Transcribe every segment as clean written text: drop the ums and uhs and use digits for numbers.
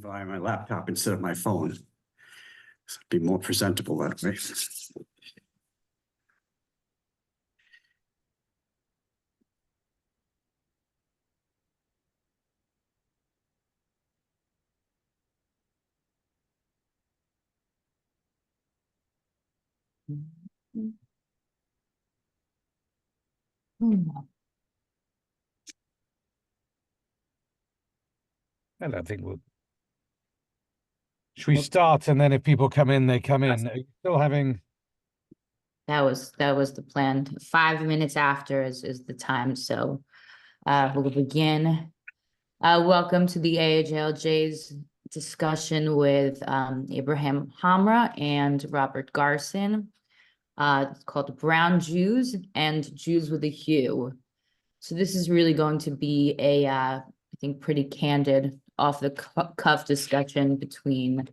via my laptop instead of my phone. It'd be more presentable that way. I don't think we'll. Should we start, and then if people come in, they come in? Are you still having? That was the plan. 5 minutes after is the time. So we'll begin. Welcome to the AHLJ's discussion with Abraham Hamra and Robert Garson. It's called Brown Jews and Jews with a Hue. So this is really going to be a, I think, pretty candid, off the cuff discussion between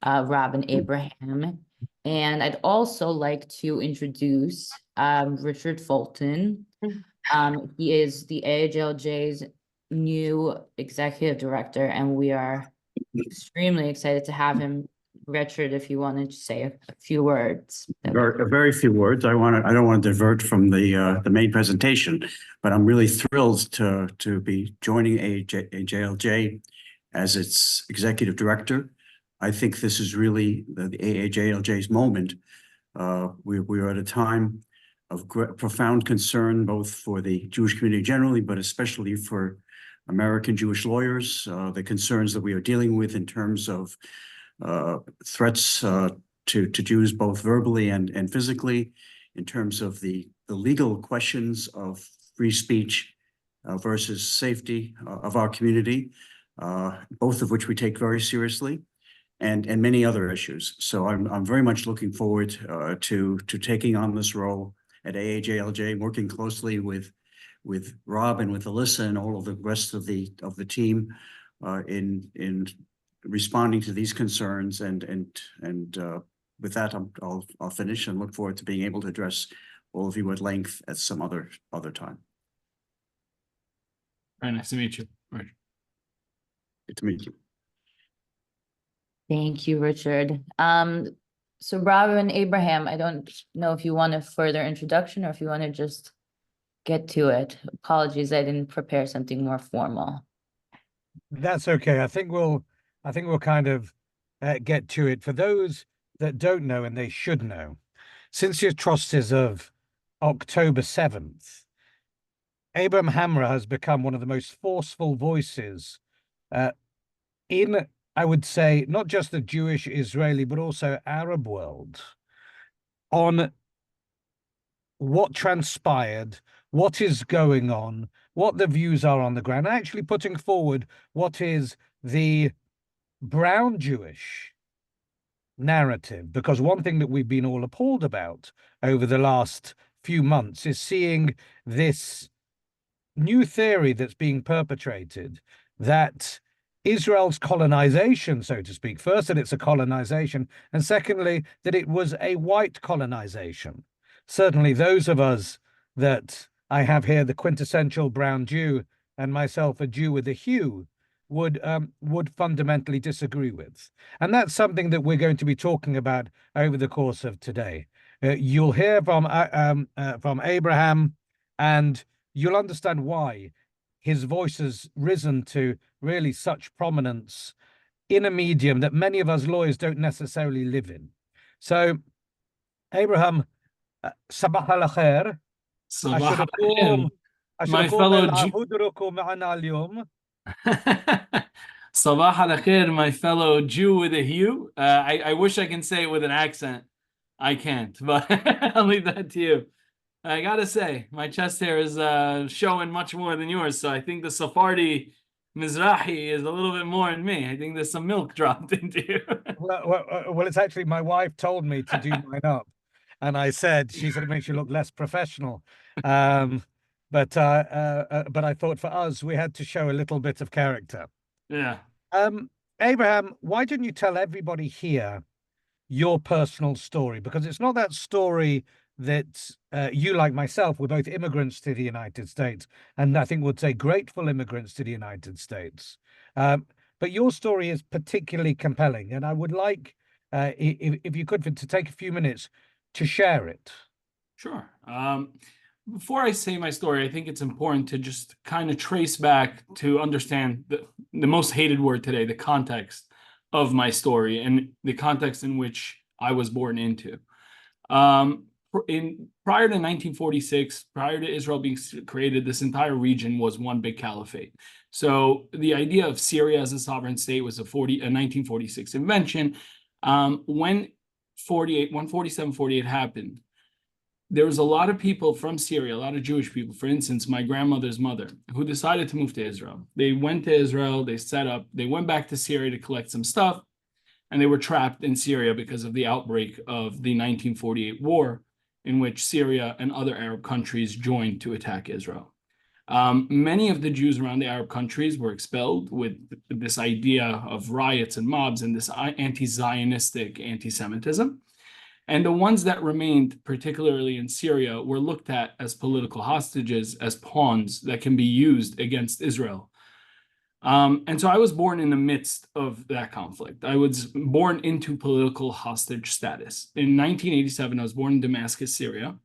Rob and Abraham. And I'd also like to introduce Richard Fulton. He is the AHLJ's new executive director, and we are extremely excited to have him. Richard, if you wanted to say a few words. Very few words. I don't want to divert from the main presentation, but I'm really thrilled to be joining AHLJ as its executive director. I think this is really the AHLJ's moment. We're at a time of profound concern, both for the Jewish community generally, but especially for American Jewish lawyers, the concerns that we are dealing with in terms of threats to Jews, both verbally and physically, in terms of the legal questions of free speech versus safety of our community, both of which we take very seriously, and many other issues. So I'm very much looking forward to taking on this role at AHLJ, working closely with Rob and with Alyssa and all of the rest of the team in responding to these concerns, and with that, I'll finish and look forward to being able to address all of you at length at some other time. Very nice to meet you. Right. Good to meet you. Thank you, Richard. So Rob and Abraham, I don't know if you want a further introduction or if you want to just get to it. Apologies, I didn't prepare something more formal. That's okay. I think we'll kind of get to it. For those that don't know, and they should know, since the atrocities of October 7th, Abraham Hamra has become one of the most forceful voices in, I would say, not just the Jewish, Israeli, but also Arab world on what transpired, what is going on, what the views are on the ground, actually putting forward what is the brown Jewish narrative. Because one thing that we've been all appalled about over the last few months is seeing this new theory that's being perpetrated, that Israel's colonization, so to speak, first that it's a colonization, and secondly that it was a white colonization. Certainly those of us that I have here, the quintessential brown Jew, and myself a Jew with a hue, would fundamentally disagree with. And that's something that we're going to be talking about over the course of today. You'll hear from Abraham, and you'll understand why his voice has risen to really such prominence in a medium that many of us lawyers don't necessarily live in. So, Abraham, sabah al-khair. Sabah al-khair. My fellow Sabah al-khair, my fellow Jew with a hue. I wish I can say it with an accent. I can't, but I'll leave that to you. I gotta say, my chest hair is showing much more than yours, so I think the Sephardi Mizrahi is a little bit more in me. I think there's some milk dropped into you. well, it's actually my wife told me to do mine up, and she said it makes you look less professional. But I thought for us we had to show a little bit of character. Yeah. Abraham, why don't you tell everybody here your personal story? Because it's not that story that you, like myself, were both immigrants to the United States, and I think would say grateful immigrants to the United States. but your story is particularly compelling, and I would like, if you could, to take a few minutes to share it. Sure. Before I say my story, I think it's important to just kind of trace back to understand the most hated word today, the context of my story and the context in which I was born into. Prior to 1946, prior to Israel being created, this entire region was one big caliphate. So the idea of Syria as a sovereign state was a 1946 invention. When 47-48 happened, there was a lot of people from Syria, a lot of Jewish people, for instance, my grandmother's mother, who decided to move to Israel. They went to Israel, they went back to Syria to collect some stuff, and they were trapped in Syria because of the outbreak of the 1948 war, in which Syria and other Arab countries joined to attack Israel. Many of the Jews around the Arab countries were expelled with this idea of riots and mobs and this anti-Zionistic anti-Semitism. And the ones that remained, particularly in Syria, were looked at as political hostages, as pawns that can be used against Israel. And so I was born in the midst of that conflict. I was born into political hostage status. In 1987, I was born in Damascus, Syria.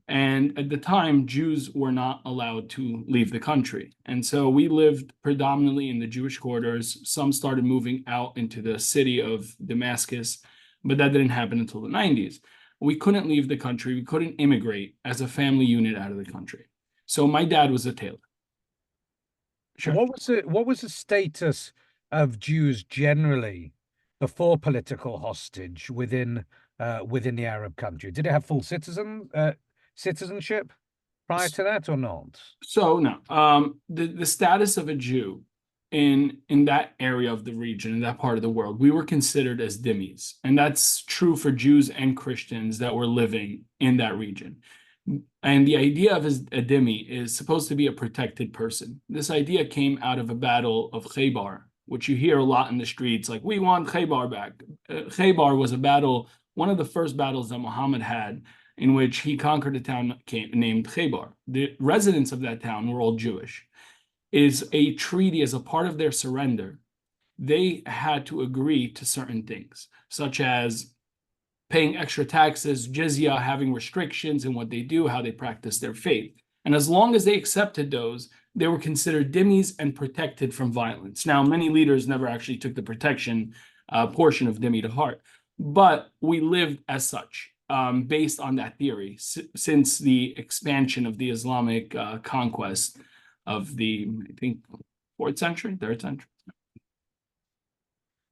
And at the time, Jews were not allowed to leave the country. And so we lived predominantly in the Jewish quarters. Some started moving out into the city of Damascus, but that didn't happen until the 90s. We couldn't leave the country. We couldn't immigrate as a family unit out of the country. So my dad was a tailor. Sure. What was the status of Jews generally before political hostage within the Arab country? Did it have full citizenship prior to that or not? So no, the status of a Jew in that area of the region, in that part of the world, we were considered as dhimmis, and that's true for Jews and Christians that were living in that region. And the idea of a dhimmi is supposed to be a protected person. This idea came out of a battle of Khaybar, which you hear a lot in the streets, like, we want Khaybar back. Khaybar was a battle, one of the first battles that Muhammad had, in which he conquered a town named Khaybar. The residents of that town were all Jewish. Is a treaty as a part of their surrender. They had to agree to certain things, such as paying extra taxes, jizya, having restrictions in what they do, how they practice their faith. And as long as they accepted those, they were considered dhimmis and protected from violence. Now, many leaders never actually took the protection portion of dhimmi to heart, but we lived as such, based on that theory, since the expansion of the Islamic conquest of the, I think, 4th century, 3rd century.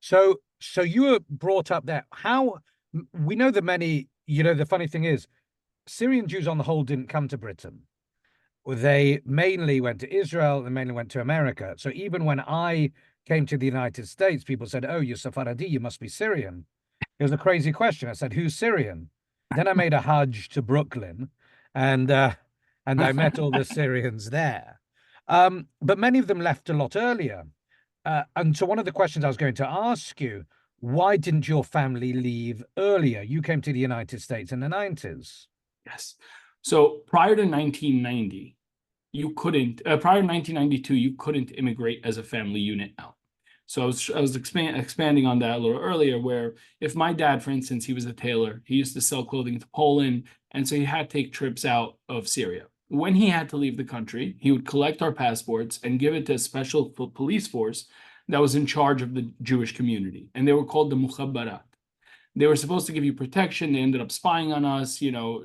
So you were brought up there. How, we know that many, the funny thing is, Syrian Jews on the whole didn't come to Britain. They mainly went to Israel, they mainly went to America. So even when I came to the United States, people said, oh, you're Sephardi, you must be Syrian. It was a crazy question. I said, who's Syrian? Then I made a Hajj to Brooklyn, and I met all the Syrians there. But many of them left a lot earlier. And so one of the questions I was going to ask you, why didn't your family leave earlier? You came to the United States in the 90s. Yes. So prior to 1990, you couldn't, prior to 1992, you couldn't immigrate as a family unit out. So I was expanding on that a little earlier, where if my dad, for instance, he was a tailor, he used to sell clothing to Poland, and so he had to take trips out of Syria. When he had to leave the country, he would collect our passports and give it to a special police force that was in charge of the Jewish community. And they were called the Mukhabbarat. They were supposed to give you protection. They ended up spying on us,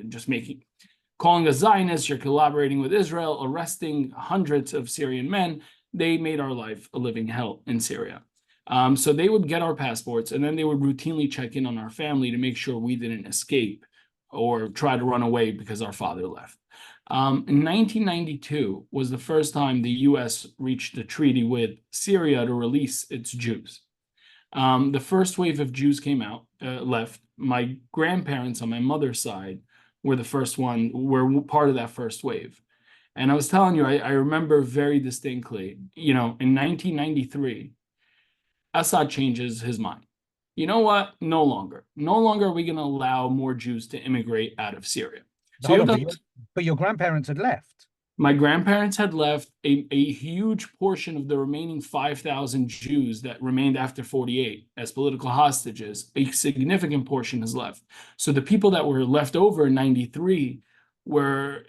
just calling us Zionists, you're collaborating with Israel, arresting hundreds of Syrian men. They made our life a living hell in Syria. So they would get our passports, and then they would routinely check in on our family to make sure we didn't escape or try to run away because our father left. In 1992 was the first time the U.S. reached a treaty with Syria to release its Jews. The first wave of Jews came out, left. My grandparents on my mother's side were were part of that first wave. And I was telling you, I remember very distinctly, in 1993, Assad changes his mind. You know what? No longer are we going to allow more Jews to immigrate out of Syria. So Hold on, but your grandparents had left. My grandparents had left a huge portion of the remaining 5,000 Jews that remained after 48 as political hostages. A significant portion is left. So the people that were left over in 93 were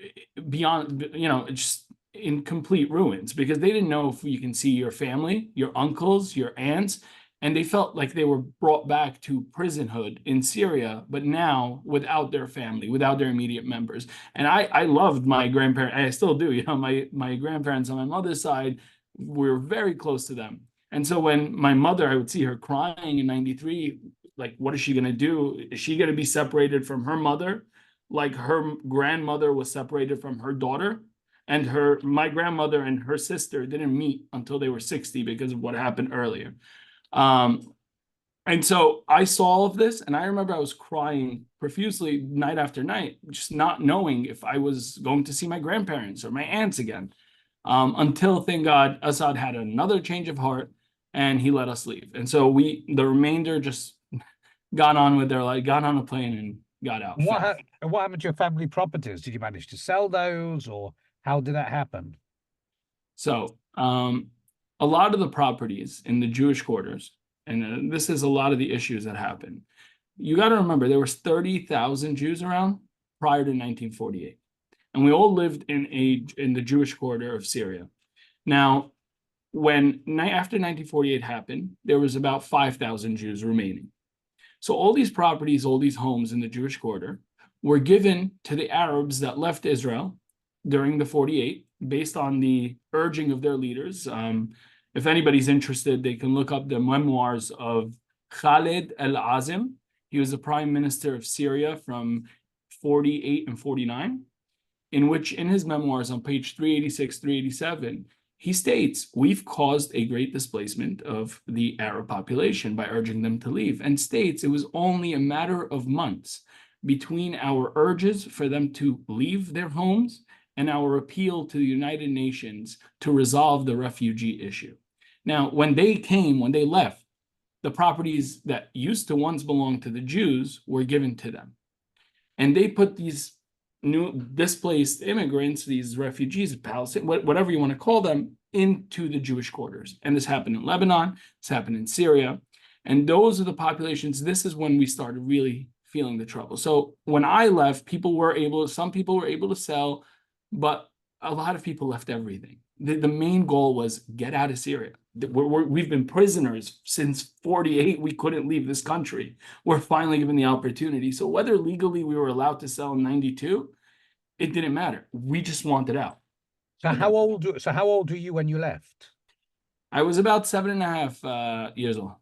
beyond, just in complete ruins because they didn't know if you can see your family, your uncles, your aunts, and they felt like they were brought back to prisonhood in Syria, but now without their family, without their immediate members. And I loved my grandparents. I still do. My grandparents on my mother's side, we were very close to them. And so when my mother, I would see her crying in 93, like, what is she going to do? Is she going to be separated from her mother? Like her grandmother was separated from her daughter? And my grandmother and her sister didn't meet until they were 60 because of what happened earlier. And so I saw all of this, and I remember I was crying profusely night after night, just not knowing if I was going to see my grandparents or my aunts again. Until, thank God, Assad had another change of heart and he let us leave. And so the remainder just got on with their life, got on a plane and got out. What happened to your family properties? Did you manage to sell those, or how did that happen? So, a lot of the properties in the Jewish quarters, and this is a lot of the issues that happen. You got to remember, there was 30,000 Jews around prior to 1948, and we all lived in the Jewish quarter of Syria. Now, after 1948 happened, there was about 5,000 Jews remaining. So all these properties, all these homes in the Jewish quarter were given to the Arabs that left Israel during the 48, based on the urging of their leaders. If anybody's interested, they can look up the memoirs of Khalid al-Azim. He was the prime minister of Syria from 48 and 49, in which in his memoirs on page 386, 387, he states, we've caused a great displacement of the Arab population by urging them to leave, and states it was only a matter of months between our urges for them to leave their homes and our appeal to the United Nations to resolve the refugee issue. Now, when they left, the properties that used to once belong to the Jews were given to them. And they put these new displaced immigrants, these refugees, Palestine, whatever you want to call them, into the Jewish quarters. And this happened in Lebanon, this happened in Syria. And those are the populations. This is when we started really feeling the trouble. So when I left, some people were able to sell, but a lot of people left everything. The main goal was get out of Syria. We've been prisoners since 48. We couldn't leave this country. We're finally given the opportunity. So whether legally we were allowed to sell in 92, it didn't matter. We just wanted out. So how old were you when you left? I was about 7.5 years old.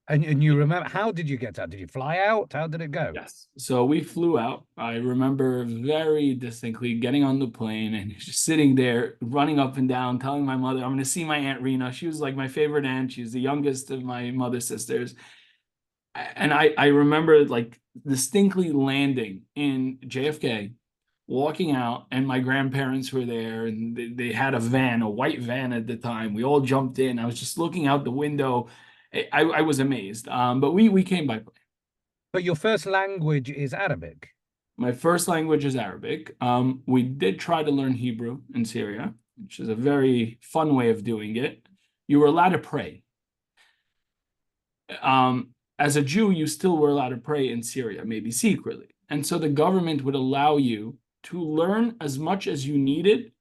And you remember, how did you get out? Did you fly out? How did it go? Yes. So we flew out. I remember very distinctly getting on the plane and just sitting there, running up and down, telling my mother, I'm going to see my Aunt Rena. She was like my favorite aunt. She's the youngest of my mother's sisters. And I remember like distinctly landing in JFK, walking out, and my grandparents were there, and they had a white van at the time. We all jumped in. I was just looking out the window. I was amazed. But we came by plane. But your first language is Arabic. My first language is Arabic. We did try to learn Hebrew in Syria, which is a very fun way of doing it. You were allowed to pray. As a Jew, you still were allowed to pray in Syria, maybe secretly. And so the government would allow you to learn as much as you needed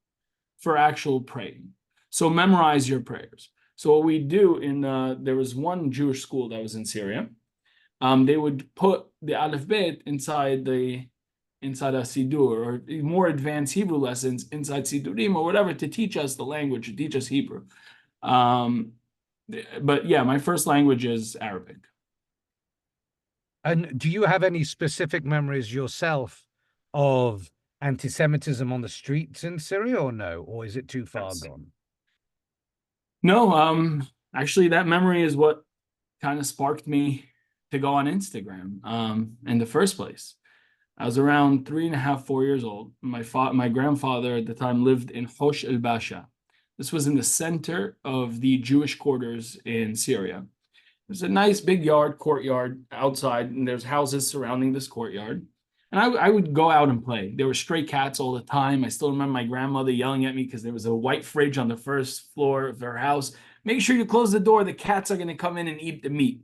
for actual praying. So memorize your prayers. So what we do there was one Jewish school that was in Syria. They would put the Aleph Bet inside a Sidur, or more advanced Hebrew lessons inside Sidurim or whatever, to teach us the language, to teach us Hebrew. But yeah, my first language is Arabic. And do you have any specific memories yourself of anti-Semitism on the streets in Syria, or no? Or is it too far gone? No, actually, that memory is what kind of sparked me to go on Instagram in the first place. I was around 3.5, 4 years old. My grandfather at the time lived in Hosh el-Basha. This was in the center of the Jewish quarters in Syria. There's a nice big courtyard outside, and there's houses surrounding this courtyard. And I would go out and play. There were stray cats all the time. I still remember my grandmother yelling at me because there was a white fridge on the first floor of her house. Make sure you close the door. The cats are going to come in and eat the meat.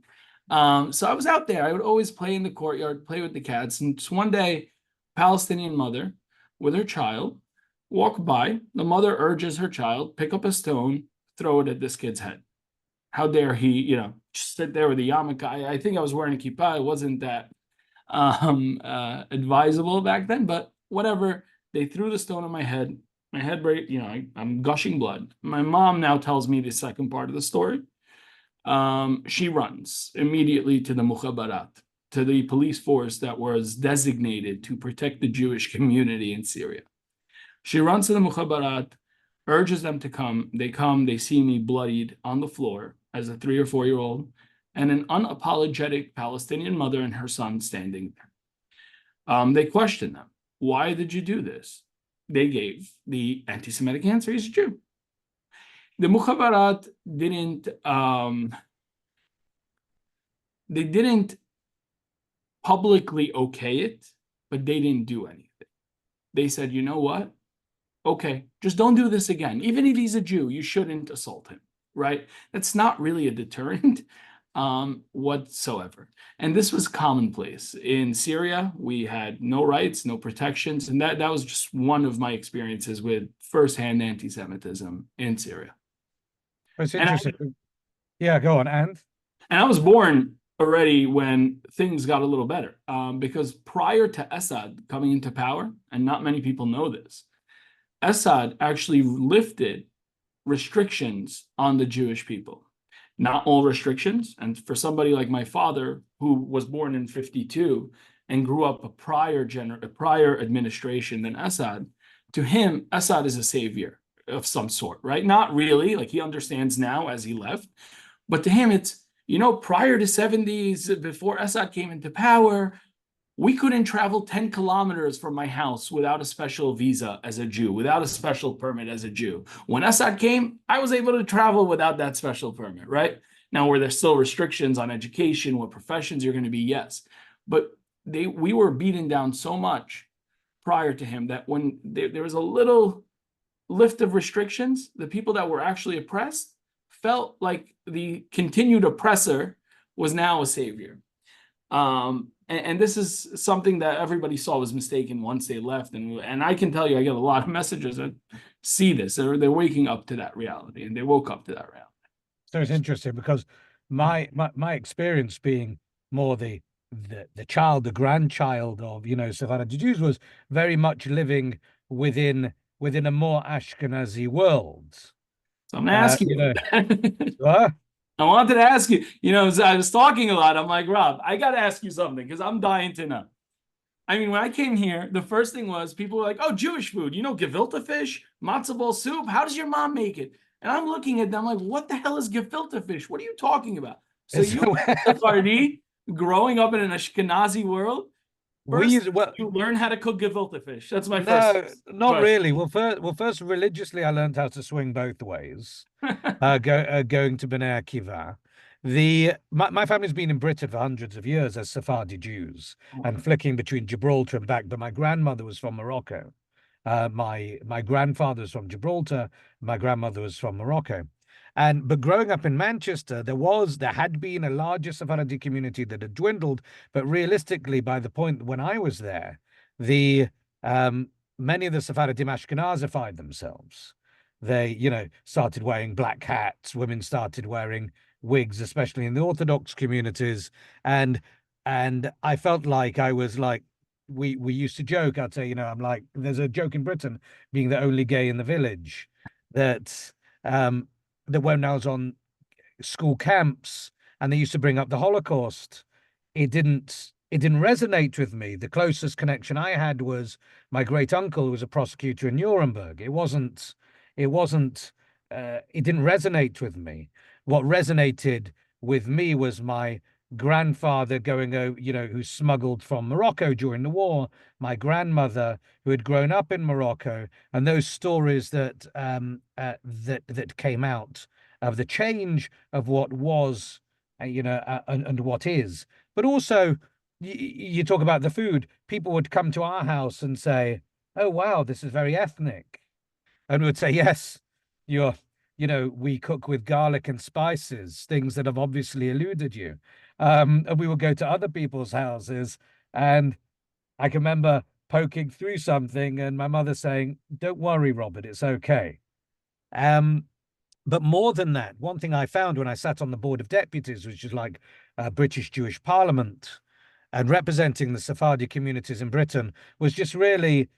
So I was out there. I would always play in the courtyard, play with the cats. And just one day, Palestinian mother with her child walk by. The mother urges her child, pick up a stone, throw it at this kid's head. How dare he, just sit there with a yarmulke. I think I was wearing a kippah. It wasn't that advisable back then, but whatever. They threw the stone on my head. My head, I'm gushing blood. My mom now tells me the second part of the story. She runs immediately to the Mukhabarat, to the police force that was designated to protect the Jewish community in Syria. She runs to the Mukhabarat, urges them to come. They come, they see me bloodied on the floor as a 3 or 4-year-old, and an unapologetic Palestinian mother and her son standing there. They question them. Why did you do this? They gave the anti-Semitic answer. He's a Jew. The Mukhabarat didn't publicly okay it, but they didn't do anything. They said, you know what? Okay, just don't do this again. Even if he's a Jew, you shouldn't assault him, right? That's not really a deterrent whatsoever. And this was commonplace. In Syria, we had no rights, no protections, and that was just one of my experiences with firsthand anti-Semitism in Syria. It's interesting. Yeah, go on. And I was born already when things got a little better, because prior to Assad coming into power, and not many people know this, Assad actually lifted restrictions on the Jewish people. Not all restrictions. And for somebody like my father, who was born in 52 and grew up a prior administration than Assad, to him, Assad is a savior of some sort, right? Not really, like he understands now as he left, but to him, it's, prior to 70s, before Assad came into power, we couldn't travel 10 kilometers from my house without a special visa as a Jew, without a special permit as a Jew. When Assad came, I was able to travel without that special permit, right? Now, were there still restrictions on education, what professions you're going to be? Yes. But we were beaten down so much prior to him that when there was a little lift of restrictions, the people that were actually oppressed felt like the continued oppressor was now a savior. And this is something that everybody saw was mistaken once they left. And I can tell you, I get a lot of messages that see this. They're waking up to that reality, and they woke up to that reality. so it's interesting because my experience being more the child, the grandchild of, Sephardic Jews was very much living within a more Ashkenazi world. So I'm asking you. What? I wanted to ask you, as I was talking a lot, I'm like, Rob, I got to ask you something because I'm dying to know. I mean, when I came here, the first thing was people were like, oh, Jewish food, gefilte fish, matzo ball soup. How does your mom make it? And I'm looking at them like, what the hell is gefilte fish? What are you talking about? So you Sephardi, growing up in an Ashkenazi world, you learn how to cook gefilte fish. That's my first. No, not really. Well, first, religiously, I learned how to swing both ways. Going to Bnei Akiva. My family's been in Britain for hundreds of years as Sephardi Jews and flicking between Gibraltar and back. But my grandmother was from Morocco. My grandfather was from Gibraltar. My grandmother was from Morocco. But growing up in Manchester, there had been a larger Sephardi community that had dwindled. But realistically, by the point when I was there, many of the Sephardim Ashkenazified themselves. They, started wearing black hats. Women started wearing wigs, especially in the Orthodox communities. And I felt like I was like, we used to joke. I'd say, I'm like, there's a joke in Britain, being the only gay in the village, that when I was on school camps and they used to bring up the Holocaust, it didn't resonate with me. The closest connection I had was my great uncle, who was a prosecutor in Nuremberg. It didn't resonate with me. What resonated with me was my grandfather going, who smuggled from Morocco during the war, my grandmother who had grown up in Morocco, and those stories that came out of the change of what was, and what is, but also you talk about the food. People would come to our house and say, "Oh, wow, this is very ethnic," and we would say, "Yes, we cook with garlic and spices, things that have obviously eluded you." And we would go to other people's houses, and I can remember poking through something and my mother saying, "Don't worry, Robert, it's okay." But more than that, one thing I found when I sat on the Board of Deputies, which is like a British Jewish Parliament, and representing the Sephardi communities in Britain, was just really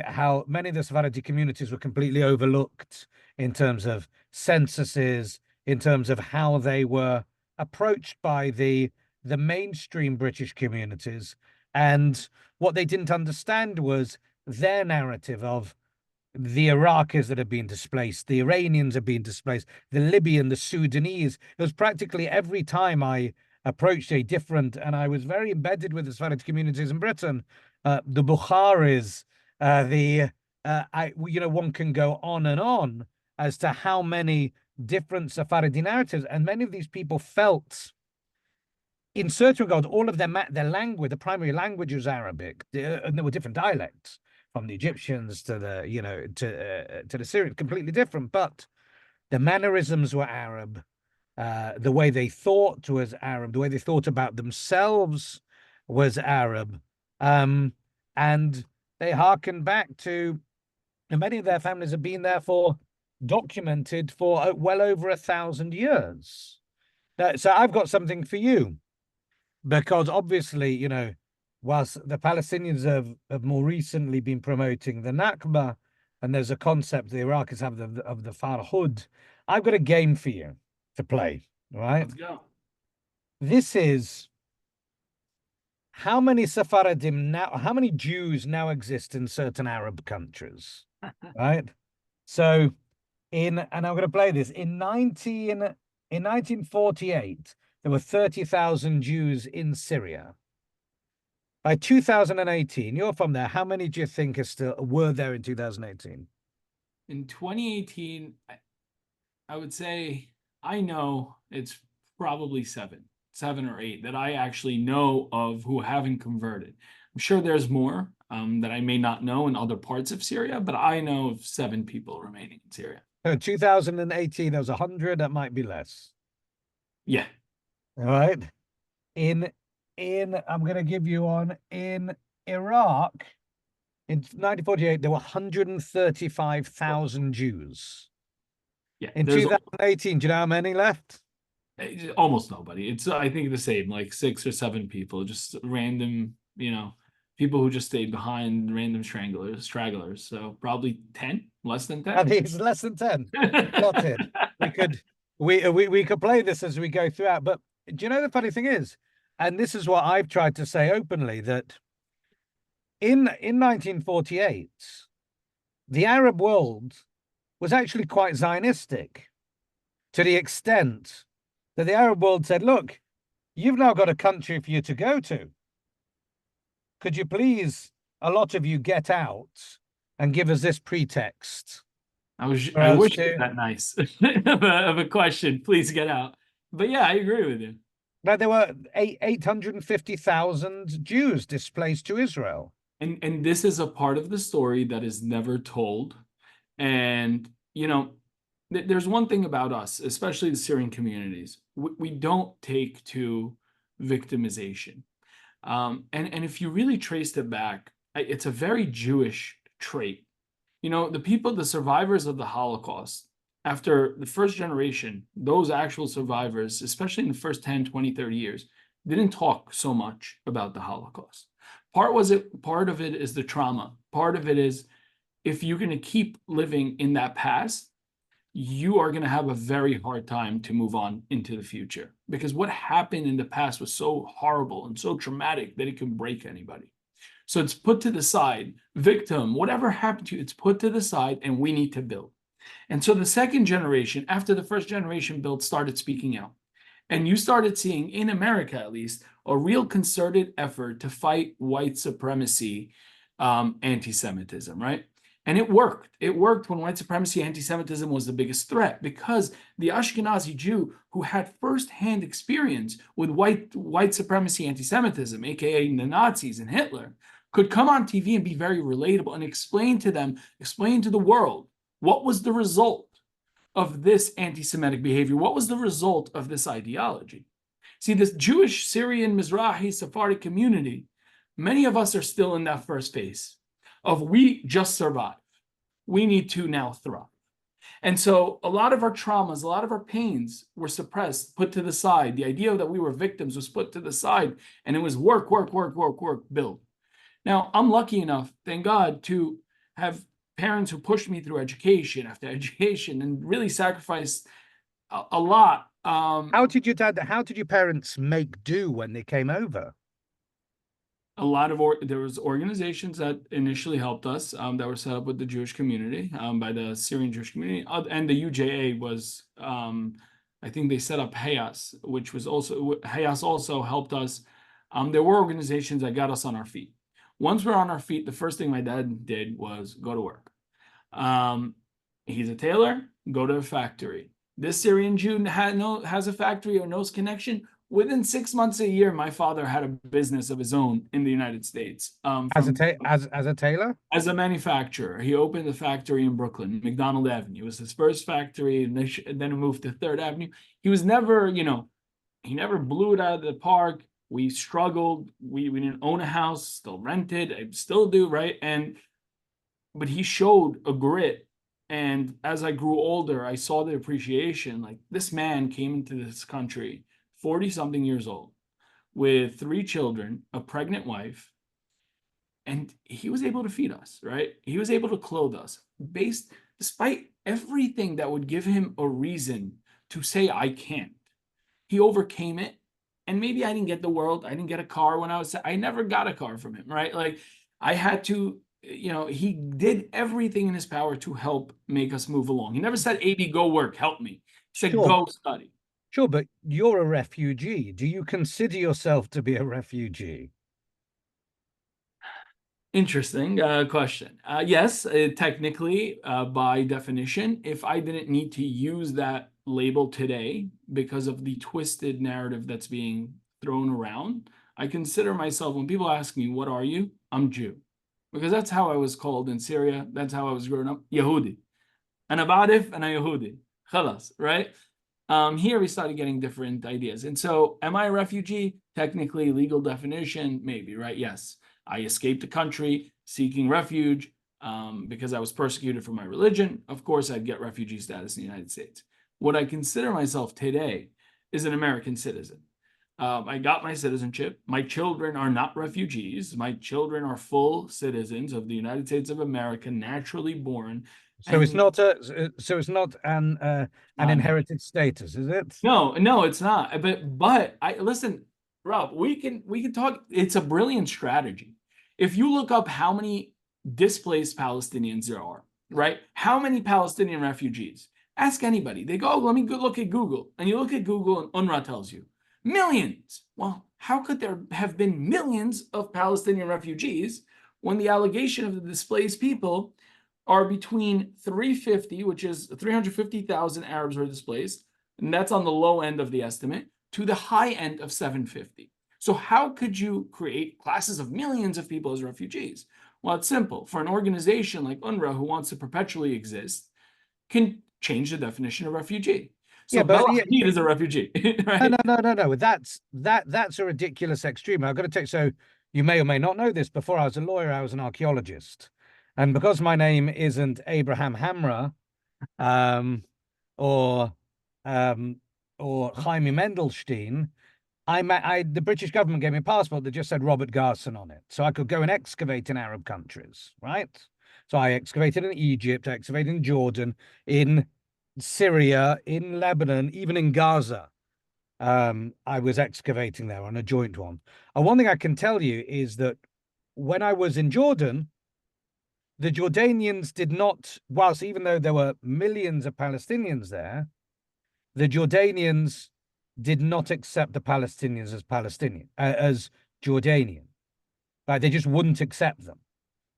how many of the Sephardi communities were completely overlooked in terms of censuses, in terms of how they were approached by the mainstream British communities. And what they didn't understand was their narrative of the Iraqis that have been displaced, the Iranians have been displaced, the Libyan, the Sudanese. It was practically every time I approached a different, and I was very embedded with the Sephardic communities in Britain, the Bukharis, one can go on and on as to how many different Sephardi narratives, and many of these people felt, in certain regards, all of their language, the primary language was Arabic, and there were different dialects from the Egyptians to to the Syrians, completely different, but the mannerisms were Arab. The way they thought was Arab. The way they thought about themselves was Arab. And they harken back to, and many of their families have been there documented for well over 1,000 years. So I've got something for you, because obviously, whilst the Palestinians have more recently been promoting the Nakba, and there's a concept the Iraqis have of the Farhud, I've got a game for you to play, right? Let's go. This is how many Sephardim now, how many Jews now exist in certain Arab countries, right? So and I'm going to play this, in 1948, there were 30,000 Jews in Syria. By 2018, you're from there. How many do you think were there in 2018? In 2018, I would say I know it's probably seven or eight that I actually know of who haven't converted. I'm sure there's more that I may not know in other parts of Syria, but I know of 7 people remaining in Syria. So 2018, there was 100. That might be less. Yeah. All right. I'm going to give you one. In Iraq, in 1948, there were 135,000 Jews. Yeah. In 2018, do you know how many left? Almost nobody. It's, I think, the same, like 6 or 7 people, just random, people who just stayed behind, random stragglers. So probably 10, less than 10. I think it's less than 10. Plotted. We could play this as we go throughout. But do you know the funny thing is, and this is what I've tried to say openly, that in 1948, the Arab world was actually quite Zionistic, to the extent that the Arab world said, "Look, you've now got a country for you to go to. Could you please, a lot of you, get out and give us this pretext?" I wish it was that nice of a question. Please get out. But yeah, I agree with you. Now, there were 850,000 Jews displaced to Israel. And this is a part of the story that is never told. And, there's one thing about us, especially the Syrian communities. We don't take to victimization. And if you really traced it back, it's a very Jewish trait. The survivors of the Holocaust, after the first generation, those actual survivors, especially in the first 10, 20, 30 years, didn't talk so much about the Holocaust. Part of it is the trauma. Part of it is, if you're going to keep living in that past, you are going to have a very hard time to move on into the future, because what happened in the past was so horrible and so traumatic that it can break anybody. So it's put to the side. Victim, whatever happened to you, it's put to the side, and we need to build. And so the second generation, after the first generation built, started speaking out. And you started seeing, in America at least, a real concerted effort to fight white supremacy, anti-Semitism, right? And it worked. It worked when white supremacy, anti-Semitism was the biggest threat, because the Ashkenazi Jew who had firsthand experience with white supremacy, anti-Semitism, aka the Nazis and Hitler, could come on TV and be very relatable and explain to the world what was the result of this anti-Semitic behavior, what was the result of this ideology. See, this Jewish, Syrian, Mizrahi, Sephardic community, many of us are still in that first phase of we just survive. We need to now thrive. And so a lot of our traumas, a lot of our pains were suppressed, put to the side. The idea that we were victims was put to the side, and it was work, build. Now, I'm lucky enough, thank God, to have parents who pushed me through education after education and really sacrificed a lot. How did your parents make do when they came over? A lot of there was organizations that initially helped us that were set up with the Jewish community by the Syrian Jewish community, and the UJA was I think they set up Hayas, which was also Hayas also helped us. There were organizations that got us on our feet. Once we're on our feet, the first thing my dad did was go to work. He's a tailor, go to a factory. This Syrian Jew has a factory or knows connection. Within 6 months, a year, my father had a business of his own in the United States. As a tailor? As a manufacturer. He opened a factory in Brooklyn, McDonald Avenue. It was his first factory, and then he moved to 3rd Avenue. He was never, he never blew it out of the park. We struggled. We didn't own a house, still rented. I still do, right? But he showed a grit. And as I grew older, I saw the appreciation. Like, this man came into this country 40-something years old with 3 children, a pregnant wife, and he was able to feed us, right? He was able to clothe us despite everything that would give him a reason to say, I can't. He overcame it. And maybe I didn't get the world. I didn't get a car when I never got a car from him, right? Like, I had to, he did everything in his power to help make us move along. He never said, AB, go work, help me. He said, go study. Sure, but you're a refugee. Do you consider yourself to be a refugee? Interesting question. Yes, technically, by definition, if I didn't need to use that label today because of the twisted narrative that's being thrown around, I consider myself, when people ask me, what are you? I'm Jew. Because that's how I was called in Syria. That's how I was growing up. Yehudi. Ana Ba'arif, ana Yehudi. Khalas, right? Here we started getting different ideas. And so, am I a refugee? Technically, legal definition, maybe, right? Yes. I escaped the country seeking refuge because I was persecuted for my religion. Of course, I'd get refugee status in the United States. What I consider myself today is an American citizen. I got my citizenship. My children are not refugees. My children are full citizens of the United States of America, naturally born. So it's not an inherited status, is it? No, it's not. But I listen, Rob, we can talk. It's a brilliant strategy. If you look up how many displaced Palestinians there are, right? How many Palestinian refugees? Ask anybody. They go, oh, let me go look at Google. And you look at Google and UNRWA tells you millions. Well, how could there have been millions of Palestinian refugees when the allegation of the displaced people are between 350, which is 350,000 Arabs were displaced, and that's on the low end of the estimate, to the high end of 750. So how could you create classes of millions of people as refugees? Well, it's simple. For an organization like UNRWA, who wants to perpetually exist, can change the definition of refugee. So yeah, but Hadid is a refugee, right? No. That's a ridiculous extreme. I've got to take, so you may or may not know this. Before I was a lawyer, I was an archaeologist. And because my name isn't Abraham Hamra, or Jaime Mendelstein, the British government gave me a passport that just said Robert Garson on it. So I could go and excavate in Arab countries, right? So I excavated in Egypt, I excavated in Jordan, in Syria, in Lebanon, even in Gaza. I was excavating there on a joint one. And one thing I can tell you is that when I was in Jordan, the Jordanians did not, whilst even though there were millions of Palestinians there, the Jordanians did not accept the Palestinians as Jordanian. They just wouldn't accept them.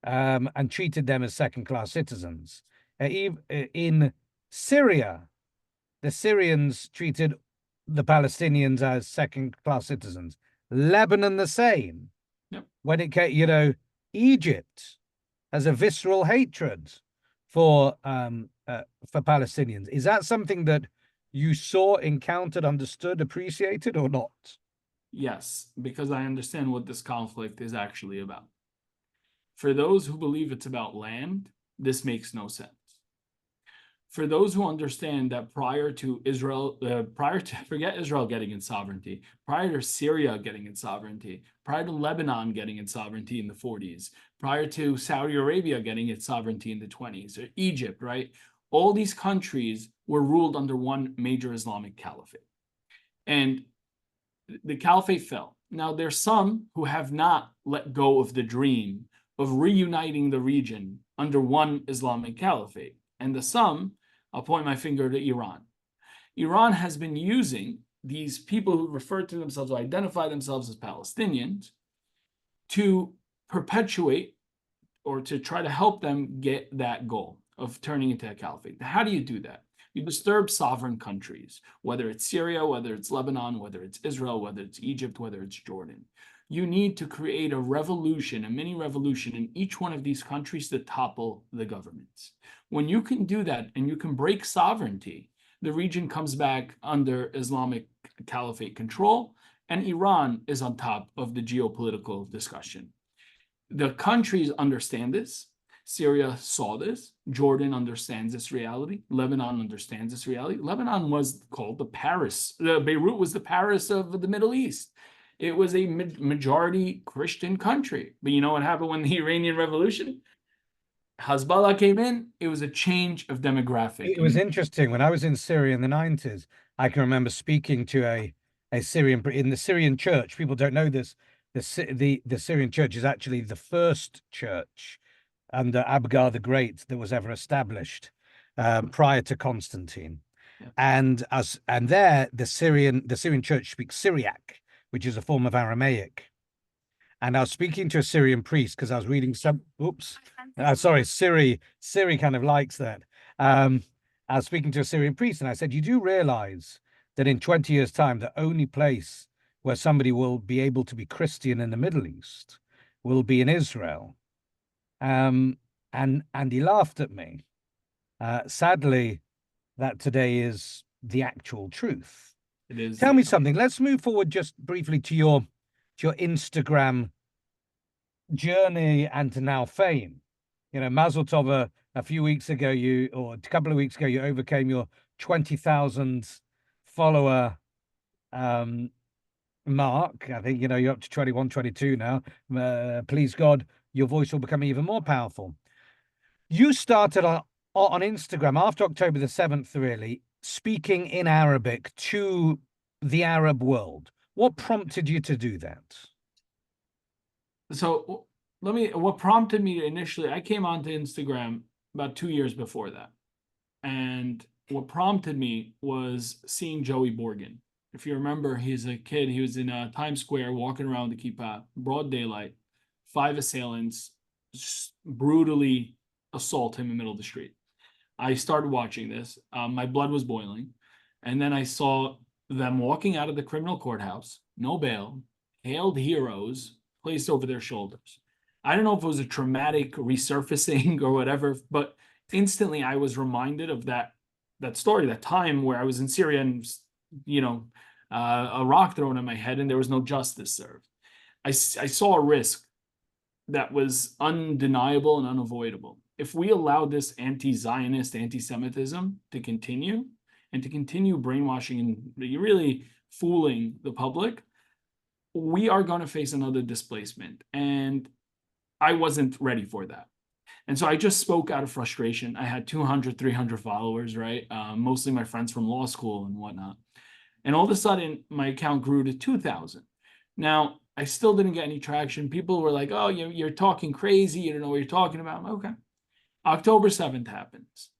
and treated them as second-class citizens. In Syria, the Syrians treated the Palestinians as second-class citizens. Lebanon, the same. Yep. When it came, Egypt has a visceral hatred for Palestinians. Is that something that you saw, encountered, understood, appreciated, or not? Yes, because I understand what this conflict is actually about. For those who believe it's about land, this makes no sense. For those who understand that prior to Israel, forget Israel getting its sovereignty, prior to Syria getting its sovereignty, prior to Lebanon getting its sovereignty in the 40s, prior to Saudi Arabia getting its sovereignty in the 20s, or Egypt, right? All these countries were ruled under one major Islamic caliphate. And the caliphate fell. Now, there's some who have not let go of the dream of reuniting the region under one Islamic caliphate. And the some, I'll point my finger to Iran. Iran has been using these people who refer to themselves, or identify themselves as Palestinians, to perpetuate or to try to help them get that goal of turning into a caliphate. How do you do that? You disturb sovereign countries, whether it's Syria, whether it's Lebanon, whether it's Israel, whether it's Egypt, whether it's Jordan. You need to create a revolution, a mini revolution in each one of these countries to topple the governments. When you can do that and you can break sovereignty, the region comes back under Islamic caliphate control, and Iran is on top of the geopolitical discussion. The countries understand this. Syria saw this. Jordan understands this reality. Lebanon understands this reality. Lebanon was called the Paris. Beirut was the Paris of the Middle East. It was a majority Christian country. But you know what happened when the Iranian Revolution? Hezbollah came in. It was a change of demographic. It was interesting. When I was in Syria in the 90s, I can remember speaking to a Syrian in the Syrian church. People don't know this. The Syrian church is actually the first church under Abgar the Great that was ever established prior to Constantine. Yeah. And there the Syrian church speaks Syriac, which is a form of Aramaic. And I was speaking to a Syrian priest because I was reading Siri kind of likes that. I was speaking to a Syrian priest and I said, you do realize that in 20 years' time, the only place where somebody will be able to be Christian in the Middle East will be in Israel. And he laughed at me. Sadly, that today is the actual truth. It is. Tell me something. Let's move forward just briefly to your Instagram journey and to now fame. Mazel tov, a few weeks ago, or a couple of weeks ago, you overcame your 20,000 follower mark. I think, you're up to 21, 22 now. Please God, your voice will become even more powerful. You started on Instagram after October the 7th, really, speaking in Arabic to the Arab world. What prompted you to do that? So what prompted me to initially, I came onto Instagram about 2 years before that. And what prompted me was seeing Joey Borgen. If you remember, he's a kid, he was in Times Square walking around the Kippah, broad daylight, 5 assailants brutally assault him in the middle of the street. I started watching this. My blood was boiling. And then I saw them walking out of the criminal courthouse, no bail, hailed heroes placed over their shoulders. I don't know if it was a traumatic resurfacing or whatever, but instantly I was reminded of that story, that time where I was in Syria and, a rock thrown at my head and there was no justice served. I saw a risk that was undeniable and unavoidable. If we allow this anti-Zionist, anti-Semitism to continue and to continue brainwashing and really fooling the public, we are going to face another displacement. And I wasn't ready for that. And so I just spoke out of frustration. I had 200, 300 followers, right? Mostly my friends from law school and whatnot. And all of a sudden, my account grew to 2,000. Now, I still didn't get any traction. People were like, oh, you're talking crazy. You don't know what you're talking about. I'm like, okay. October 7th happens.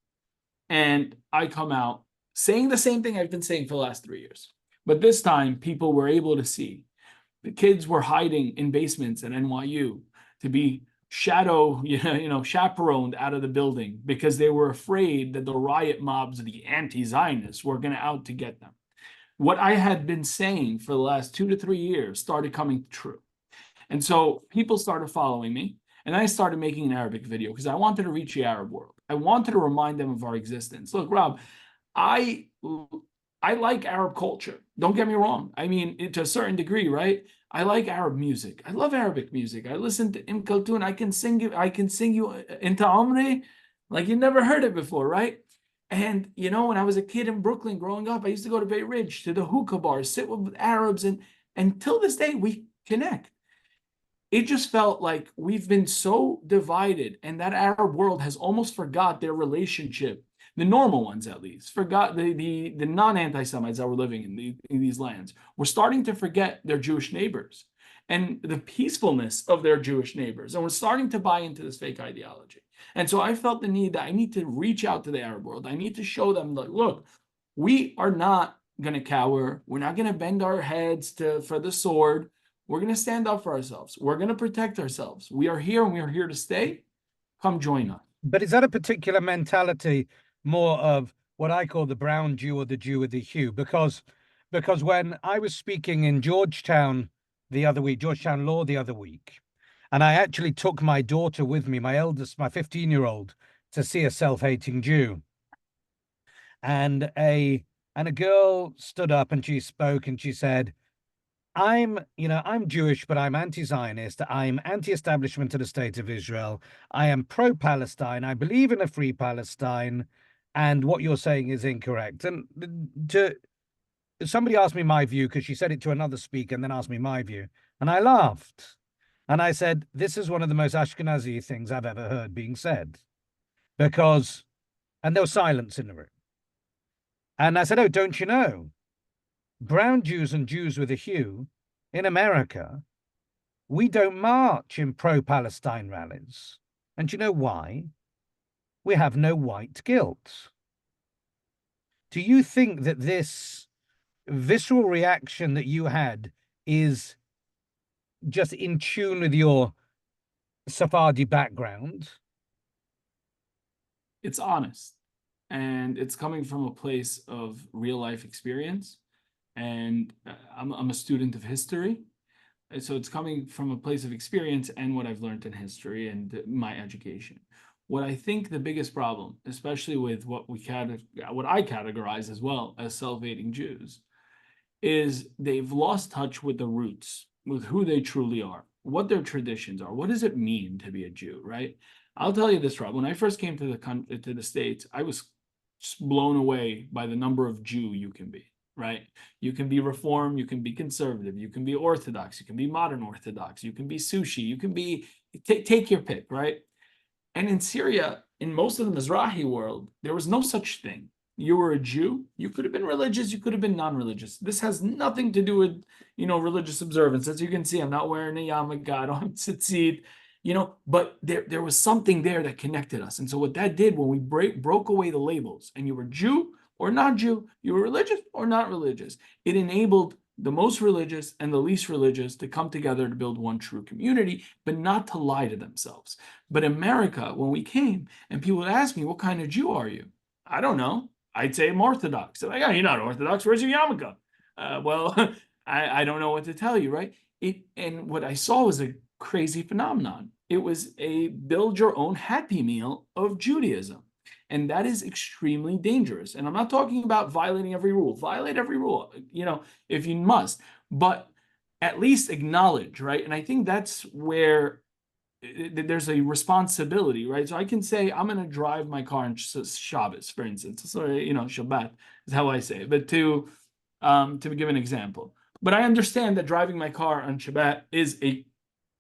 And I come out saying the same thing I've been saying for the last 3 years. But this time, people were able to see. The kids were hiding in basements at NYU to be chaperoned out of the building because they were afraid that the riot mobs, the anti-Zionists, were going to out to get them. What I had been saying for the last 2 to 3 years started coming true. And so people started following me, and I started making an Arabic video because I wanted to reach the Arab world. I wanted to remind them of our existence. Look, Rob, I like Arab culture. Don't get me wrong. I mean, to a certain degree, right? I like Arab music. I love Arabic music. I listen to Kulthum. I can sing you into Amri like you never heard it before, right? And when I was a kid in Brooklyn growing up, I used to go to Bay Ridge to the hookah bars, sit with Arabs, and till this day we connect. It just felt like we've been so divided, and that Arab world has almost forgot their relationship. The normal ones, at least, forgot the non-anti-Semites that were living in these lands. We're starting to forget their Jewish neighbors and the peacefulness of their Jewish neighbors. And we're starting to buy into this fake ideology. And so I felt the need that I need to reach out to the Arab world. I need to show them, like, look, we are not going to cower. We're not going to bend our heads for the sword. We're going to stand up for ourselves. We're going to protect ourselves. We are here and we are here to stay. Come join us. But is that a particular mentality, more of what I call the brown Jew or the Jew with the hue? Because when I was speaking in Georgetown Law the other week, and I actually took my daughter with me, my eldest, my 15-year-old, to see a self-hating Jew. And a girl stood up and she spoke and she said, I'm Jewish, but I'm anti-Zionist. I'm anti-establishment of the state of Israel. I am pro-Palestine. I believe in a free Palestine. And what you're saying is incorrect. And somebody asked me my view because she said it to another speaker and then asked me my view. And I laughed. And I said, this is one of the most Ashkenazi things I've ever heard being said. And there was silence in the room. And I said, oh, don't you know? Brown Jews and Jews with a hue in America, we don't march in pro-Palestine rallies. And you know why? We have no white guilt. Do you think that this visceral reaction that you had is just in tune with your Sephardi background? It's honest, and it's coming from a place of real life experience. And I'm a student of history. And so it's coming from a place of experience and what I've learned in history and my education. What I think the biggest problem, especially with what I categorize as well as self-hating Jews, is they've lost touch with the roots, with who they truly are, what their traditions are. What does it mean to be a Jew, right? I'll tell you this, Rob. When I first came to the States, I was blown away by the number of Jew you can be. Right? You can be Reform, you can be conservative, you can be Orthodox, you can be modern Orthodox, you can be sushi, you can be, take your pick, right? And in Syria, in most of the Mizrahi world, there was no such thing. You were a Jew, you could have been religious, you could have been non-religious. This has nothing to do with, religious observance. As you can see, I'm not wearing a yarmulke, I don't have tzitzit, but there was something there that connected us. And so what that did when we broke away the labels, and you were Jew or not Jew, you were religious or not religious, it enabled the most religious and the least religious to come together to build one true community, but not to lie to themselves. But America, when we came, and people would ask me, what kind of Jew are you? I don't know. I'd say I'm Orthodox. They're like, oh, you're not Orthodox. Where's your yarmulke? Well, I don't know what to tell you, right? And what I saw was a crazy phenomenon. It was a build your own Happy Meal of Judaism. And that is extremely dangerous. And I'm not talking about violating every rule. Violate every rule, if you must, but at least acknowledge, right? And I think that's where there's a responsibility, right? So I can say, I'm going to drive my car on Shabbos, for instance. So, Shabbat is how I say it. But to give an example. But I understand that driving my car on Shabbat is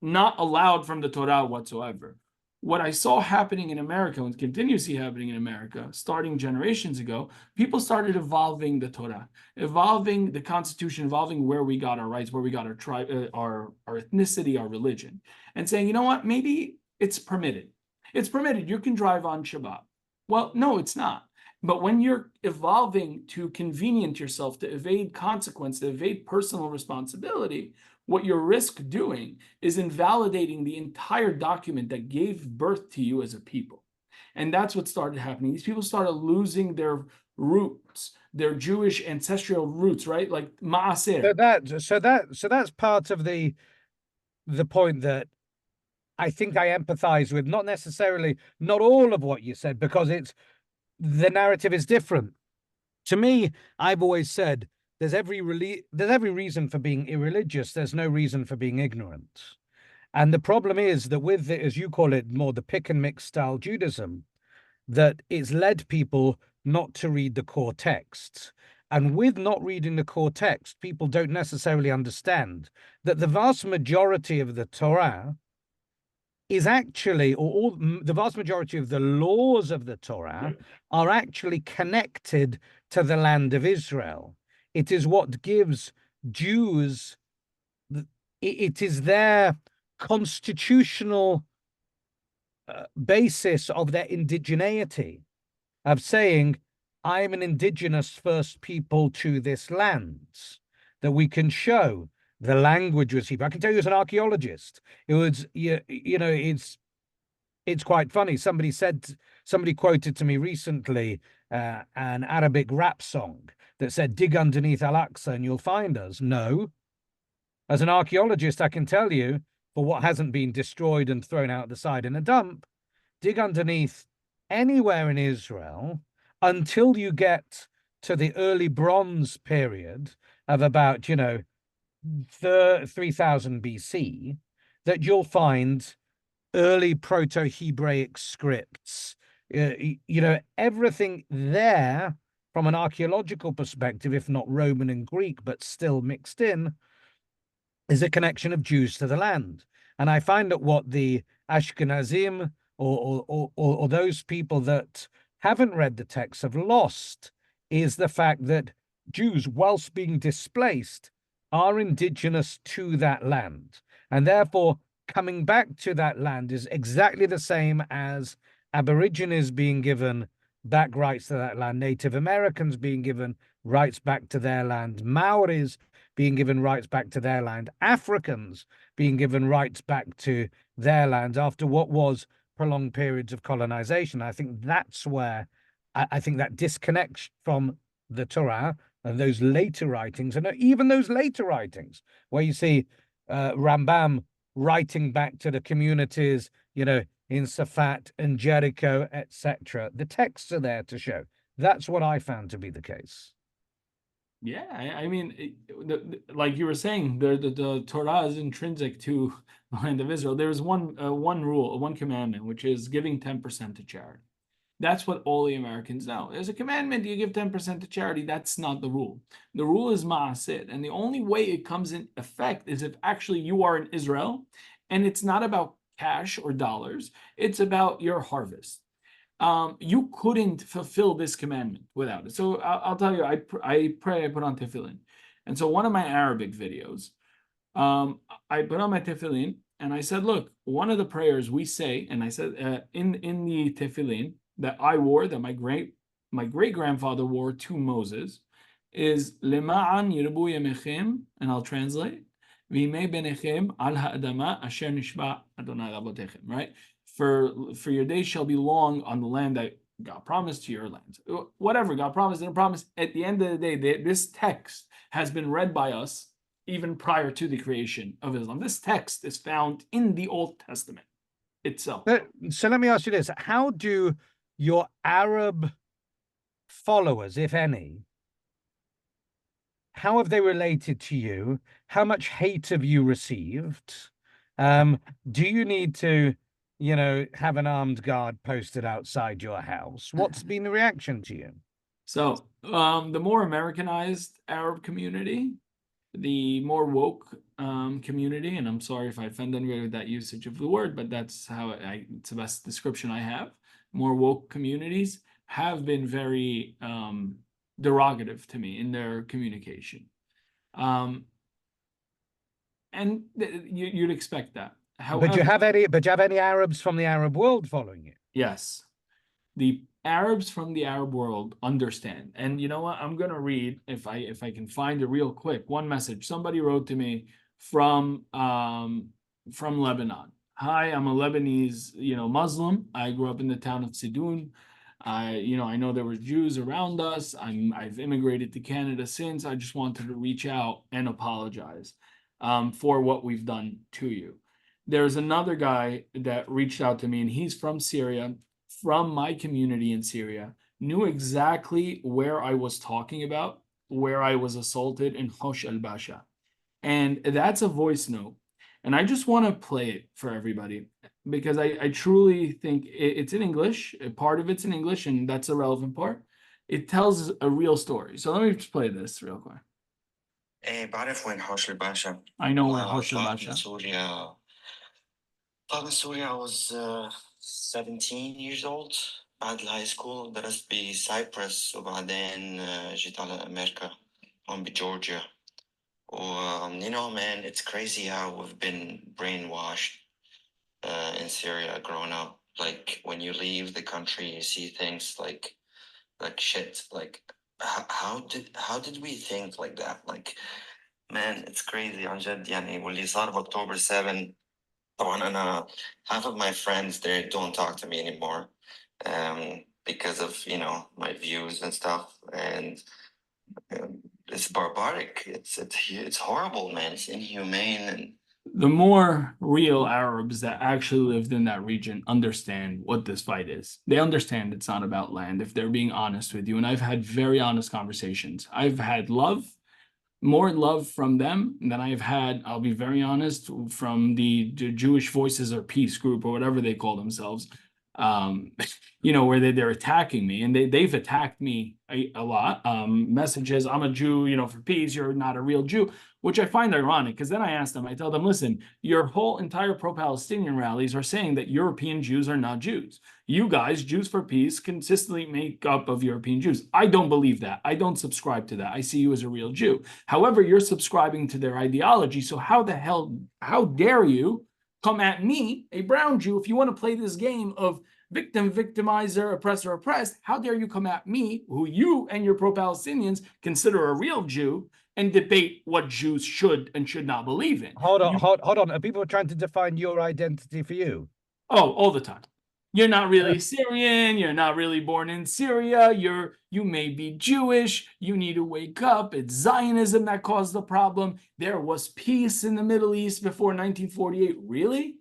not allowed from the Torah whatsoever. What I saw happening in America and continues to see happening in America, starting generations ago, people started evolving the Torah, evolving the Constitution, evolving where we got our rights, where we got our tribe, our ethnicity, our religion, and saying, you know what, maybe it's permitted. It's permitted. You can drive on Shabbat. Well, no, it's not. But when you're evolving to convenient yourself, to evade consequence, to evade personal responsibility, what you risk doing is invalidating the entire document that gave birth to you as a people. And that's what started happening. These people started losing their roots, their Jewish ancestral roots, right? Like Maaser. So that's part of the point that I think I empathize with, not necessarily, not all of what you said, because the narrative is different. To me, I've always said there's every reason for being irreligious. There's no reason for being ignorant. And the problem is that with the, as you call it, more the pick and mix style Judaism, that it's led people not to read the core texts. And with not reading the core text, people don't necessarily understand that the vast majority of the Torah is actually, the vast majority of the laws of the Torah are actually connected to the land of Israel. It is what gives Jews, it is their constitutional basis of their indigeneity, of saying, I'm an indigenous first people to this land, that we can show the language was Hebrew. I can tell you as an archaeologist, it was, you know, it's quite funny. Somebody quoted to me recently an Arabic rap song that said, dig underneath Al-Aqsa and you'll find us. No. As an archaeologist, I can tell you, for what hasn't been destroyed and thrown out the side in a dump, dig underneath anywhere in Israel until you get to the early Bronze period of about, 3000 BC, that you'll find early Proto-Hebraic scripts, everything there from an archaeological perspective, if not Roman and Greek, but still mixed in, is a connection of Jews to the land. And I find that what the Ashkenazim or those people that haven't read the text have lost is the fact that Jews, whilst being displaced, are indigenous to that land. And therefore, coming back to that land is exactly the same as Aborigines being given back rights to that land, Native Americans being given rights back to their land, Maoris being given rights back to their land, Africans being given rights back to their land after what was prolonged periods of colonization. I think that's where I think that disconnect from the Torah and those later writings, and even those later writings where you see Rambam writing back to the communities, in Safat and Jericho, etc. The texts are there to show. That's what I found to be the case. Yeah, I mean, like you were saying, the Torah is intrinsic to the land of Israel. There is one rule, one commandment, which is giving 10% to charity. That's what all the Americans know. There's a commandment, you give 10% to charity. That's not the rule. The rule is ma'asid. And the only way it comes in effect is if actually you are in Israel, and it's not about cash or dollars. It's about your harvest. You couldn't fulfill this commandment without it. So I'll tell you, I pray, I put on tefillin. And so one of my Arabic videos, I put on my tefillin and I said, look, one of the prayers we say, and I said in the tefillin that I wore, that my great grandfather wore to Moses, is Lema'an yirbu yemechem, and I'll translate, V'imei benechem al ha'adama asher nishba Adonai rabotechem, right? For your days shall be long on the land that God promised to your land. Whatever God promised, didn't promise. At the end of the day, this text has been read by us even prior to the creation of Islam. This text is found in the Old Testament itself. So let me ask you this. How do your Arab followers, if any, how have they related to you? How much hate have you received? Do you need to, have an armed guard posted outside your house? What's been the reaction to you? So the more Americanized Arab community, the more woke community, and I'm sorry if I offend anybody with that usage of the word, but that's how it's the best description I have. More woke communities have been very derogative to me in their communication. And you'd expect that. However, But do you have any Arabs from the Arab world following you? Yes. The Arabs from the Arab world understand. And you know what? I'm gonna read, if I can find it real quick, one message. Somebody wrote to me from Lebanon. Hi, I'm a Lebanese, Muslim. I grew up in the town of Sidon. I know there were Jews around us. I've immigrated to Canada since. I just wanted to reach out and apologize for what we've done to you. There's another guy that reached out to me, and he's from Syria, from my community in Syria, knew exactly where I was talking about, where I was assaulted in Hosh al-Basha. And that's a voice note. And I just want to play it for everybody because I truly think it's in English. Part of it's in English, and that's the relevant part. It tells a real story. So let me just play this real quick. بعرف وين حوش الباشا. I know where Hosh طلعت al-Basha. من سوريا. طلعت من سوريا. I was 17 years old. بعد الهاي سكول درست بسايبرس وبعدين جيت على أمريكا هون بجورجيا. Man, it's crazy how we've been brainwashed in Syria growing up. Like when you leave the country, you see things like shit. Like how did we think like that? Like, man, it's crazy عن جد يعني. واللي صار بأكتوبر 7 طبعا أنا half of my friends they don't talk to me anymore because of my views and stuff, and it's barbaric. It's horrible, man. It's inhumane. And the more real Arabs that actually lived in that region understand what this fight is. They understand it's not about land, if they're being honest with you. And I've had very honest conversations. I've had more love from them than I've had, I'll be very honest, from the Jewish Voices or Peace group or whatever they call themselves. Where they're attacking me, and they've attacked me a lot. Messages, I'm a Jew, for peace, you're not a real Jew, which I find ironic, because then I ask them, I tell them, listen, your whole entire pro-Palestinian rallies are saying that European Jews are not Jews. You guys, Jews for Peace, consistently make up of European Jews. I don't believe that. I don't subscribe to that. I see you as a real Jew. However, you're subscribing to their ideology, so how dare you come at me, a brown Jew, if you want to play this game of victim, victimizer, oppressor, oppressed, how dare you come at me, who you and your pro-Palestinians consider a real Jew, and debate what Jews should and should not believe in. Hold on. Are people trying to define your identity for you? Oh, all the time. You're not really Syrian. You're not really born in Syria. You may be Jewish. You need to wake up. It's Zionism that caused the problem. There was peace in the Middle East before 1948. Really?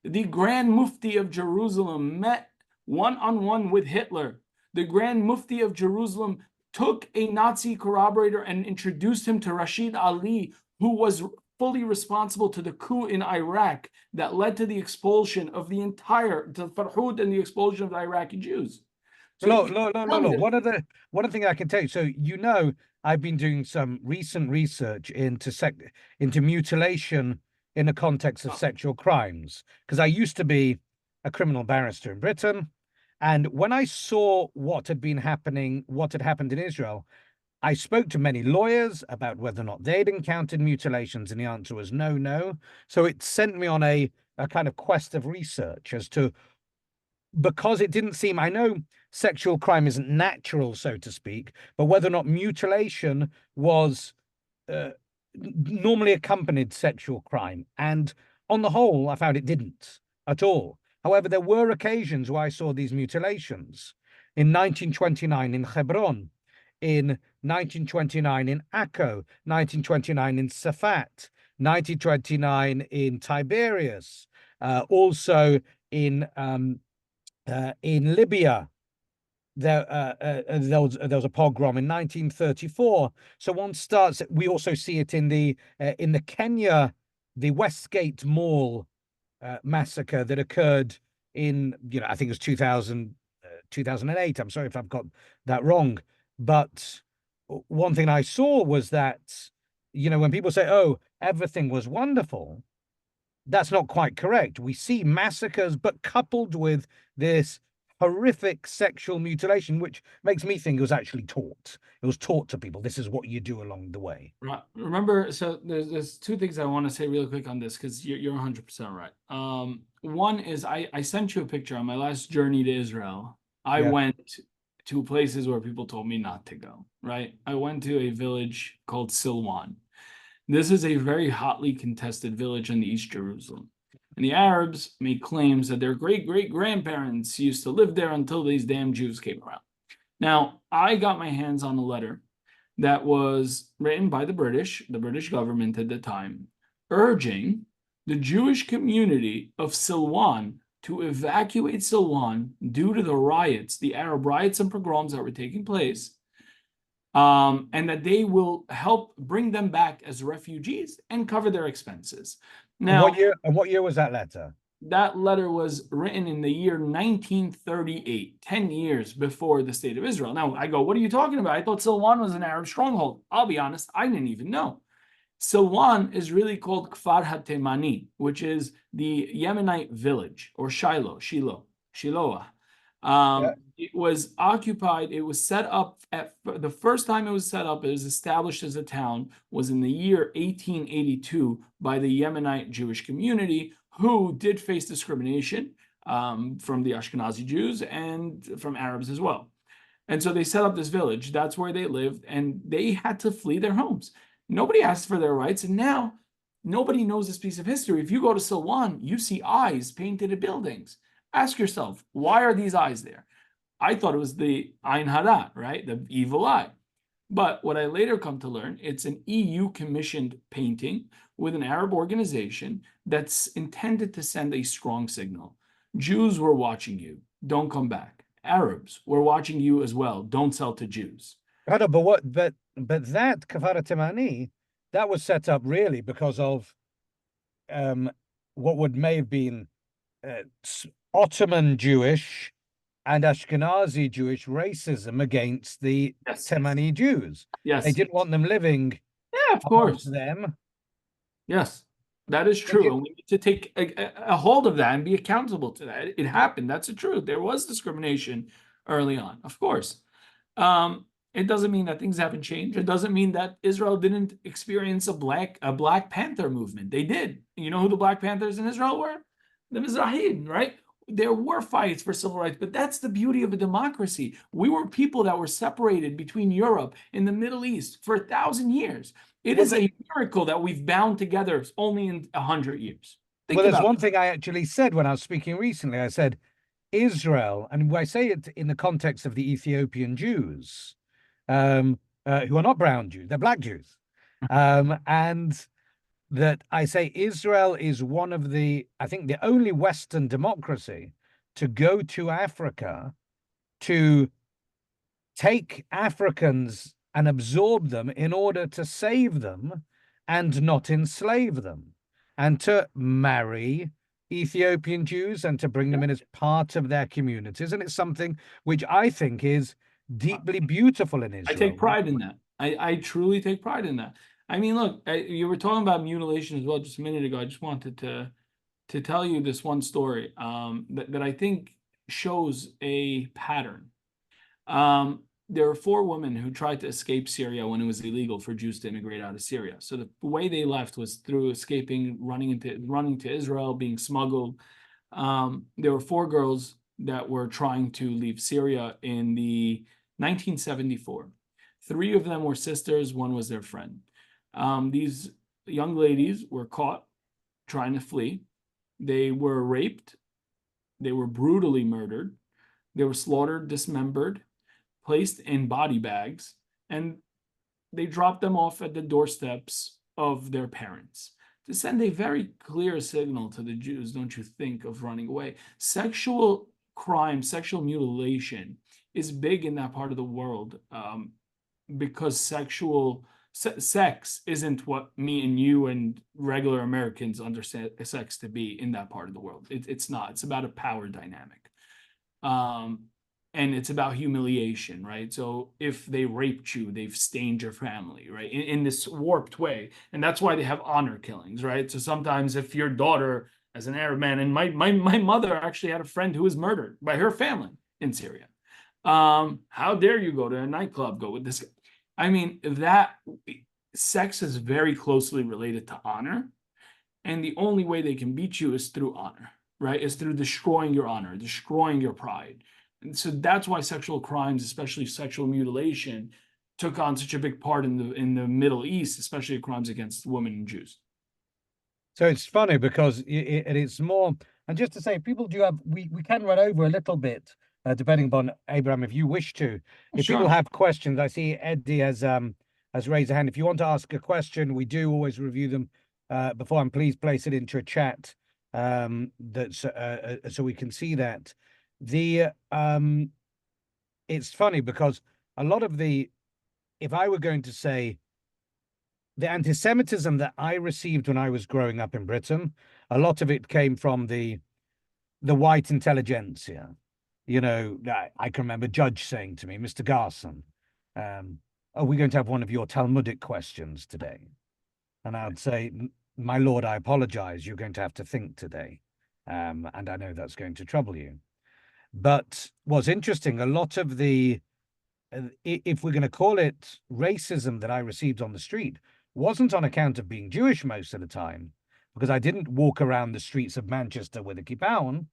The Grand Mufti of Jerusalem met one-on-one with Hitler. The Grand Mufti of Jerusalem took a Nazi corroborator and introduced him to Rashid Ali, who was fully responsible to the coup in Iraq that led to the expulsion of the Farhud and the expulsion of the Iraqi Jews. So look. One of the thing I can tell you. So I've been doing some recent research into mutilation in the context of sexual crimes, because I used to be a criminal barrister in Britain, and when I saw what had happened in Israel, I spoke to many lawyers about whether or not they'd encountered mutilations, and the answer was no. So it sent me on a kind of quest of research as to, because it didn't seem, I know sexual crime isn't natural, so to speak, but whether or not mutilation was normally accompanied sexual crime. And on the whole, I found it didn't at all. However, there were occasions where I saw these mutilations. In 1929 in Hebron, in 1929 in Akko, 1929 in Safat, 1929 in Tiberias, also in Libya. There was a pogrom in 1934. So one starts. We also see it in the Kenya, the Westgate Mall massacre that occurred in I think it was 2008. I'm sorry if I've got that wrong. But one thing I saw was that, when people say, oh, everything was wonderful, that's not quite correct. We see massacres, but coupled with this horrific sexual mutilation, which makes me think it was actually taught. It was taught to people. This is what you do along the way. Right. Remember, so there's two things I want to say real quick on this, because you're 100% right. One is I sent you a picture on my last journey to Israel. I went to places where people told me not to go, right? I went to a village called Silwan. This is a very hotly contested village in East Jerusalem. And the Arabs make claims that their great-great-grandparents used to live there until these damn Jews came around. Now, I got my hands on a letter that was written by the British government at the time, urging the Jewish community of Silwan to evacuate Silwan due to the riots, the Arab riots and pogroms that were taking place, and that they will help bring them back as refugees and cover their expenses. Now, what year was that letter? that letter was written in the year 1938, 10 years before the state of Israel. Now, I go, what are you talking about? I thought Silwan was an Arab stronghold. I'll be honest, I didn't even know. Silwan is really called Kfar HaTemani, which is the Yemenite village, or Shiloh. It was occupied, it was set up, the first time it was set up, it was established as a town, was in the year 1882 by the Yemenite Jewish community, who did face discrimination from the Ashkenazi Jews and from Arabs as well. And so they set up this village. That's where they lived, and they had to flee their homes. Nobody asked for their rights, and now nobody knows this piece of history. If you go to Silwan, you see eyes painted in buildings. Ask yourself, why are these eyes there? I thought it was the Ein Hara, right? The evil eye. But what I later come to learn, it's an EU commissioned painting with an Arab organization that's intended to send a strong signal. Jews were watching you. Don't come back. Arabs were watching you as well. Don't sell to Jews. I know, but that Kfar HaTemani, that was set up really because of what may have been Ottoman Jewish and Ashkenazi Jewish racism against the Temani Jews. Yes. They didn't want them living. Yeah, of course. Them. Yes, that is true. And we need to take a hold of that and be accountable to that. It happened. That's the truth. There was discrimination early on, of course. It doesn't mean that things haven't changed. It doesn't mean that Israel didn't experience a Black Panther movement. They did. You know who the Black Panthers in Israel were? The Mizrahim, right? There were fights for civil rights, but that's the beauty of a democracy. We were people that were separated between Europe and the Middle East for 1,000 years. It is a miracle that we've bound together only in 100 years. Well, there's one thing I actually said when I was speaking recently. I said, Israel, and I say it in the context of the Ethiopian Jews, who are not brown Jews, they're Black Jews. And that I say Israel is one of the only Western democracy to go to Africa to take Africans and absorb them in order to save them and not enslave them, and to marry Ethiopian Jews and to bring them in as part of their communities. And it's something which I think is deeply beautiful in Israel. I take pride in that. I truly take pride in that. I mean, look, you were talking about mutilation as well just a minute ago. I just wanted to tell you this one story that I think shows a pattern. There were 4 women who tried to escape Syria when it was illegal for Jews to immigrate out of Syria. So the way they left was through escaping, running to Israel, being smuggled. There were 4 girls that were trying to leave Syria in the 1974. 3 of them were sisters, 1 was their friend. These young ladies were caught trying to flee. They were raped. They were brutally murdered. They were slaughtered, dismembered, placed in body bags, and they dropped them off at the doorsteps of their parents to send a very clear signal to the Jews, don't you think, of running away. Sexual crime, sexual mutilation is big in that part of the world because sex isn't what me and you and regular Americans understand sex to be in that part of the world. It's not. It's about a power dynamic. And it's about humiliation, right? So if they raped you, they've stained your family, right? In this warped way. And that's why they have honor killings, right? So sometimes if your daughter, as an Arab man, and my mother actually had a friend who was murdered by her family in Syria. How dare you go to a nightclub, go with this guy? I mean, that sex is very closely related to honor. And the only way they can beat you is through honor, right? Is through destroying your honor, destroying your pride. And so that's why sexual crimes, especially sexual mutilation, took on such a big part in the Middle East, especially crimes against women and Jews. So it's funny because it's more, and just to say, people do have, we can run over a little bit, depending upon Abraham, if you wish to. If people Sure. have questions, I see Eddie has raised a hand. If you want to ask a question, we do always review them before, and please place it into a chat that's so we can see that. It's funny because a lot of if I were going to say, the anti-Semitism that I received when I was growing up in Britain, a lot of it came from the white intelligentsia. You know, I can remember Judge saying to me, Mr. Garson, are we going to have one of your Talmudic questions today? And I'd say, my lord, I apologize. You're going to have to think today. And I know that's going to trouble you. But what's interesting, a lot of if we're going to call it racism that I received on the street, wasn't on account of being Jewish most of the time, because I didn't walk around the streets of Manchester with a kippah on.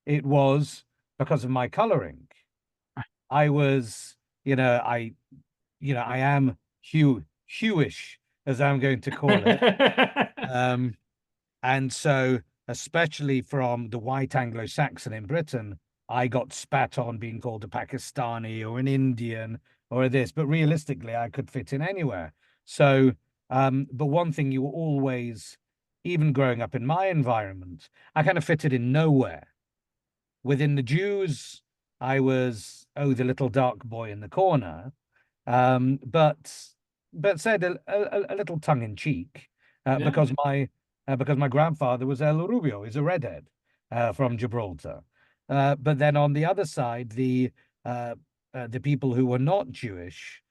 It was because of my coloring. I was, I am Jewish, as I'm going to call it. And so, especially from the white Anglo-Saxon in Britain, I got spat on being called a Pakistani or an Indian or this, but realistically, I could fit in anywhere. So, but one thing you always, even growing up in my environment, I kind of fitted in nowhere. Within the Jews, I was, the little dark boy in the corner, but said a little tongue in cheek, because my grandfather was El Rubio, he's a redhead from Gibraltar. But then on the other side, the people who were not Jewish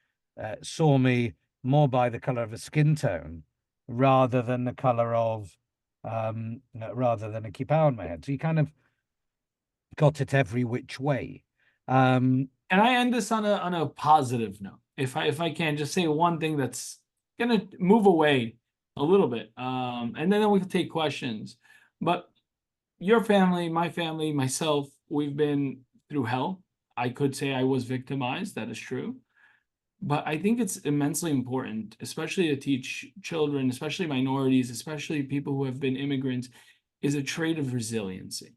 saw me more by the color of a skin tone rather than the color of rather than a kippah on my head. So you kind of got it every which way. And I end this on a positive note. If I can just say one thing that's gonna move away a little bit, and then we can take questions. But your family, my family, myself, we've been through hell. I could say I was victimized. That is true. But I think it's immensely important, especially to teach children, especially minorities, especially people who have been immigrants, is a trait of resiliency.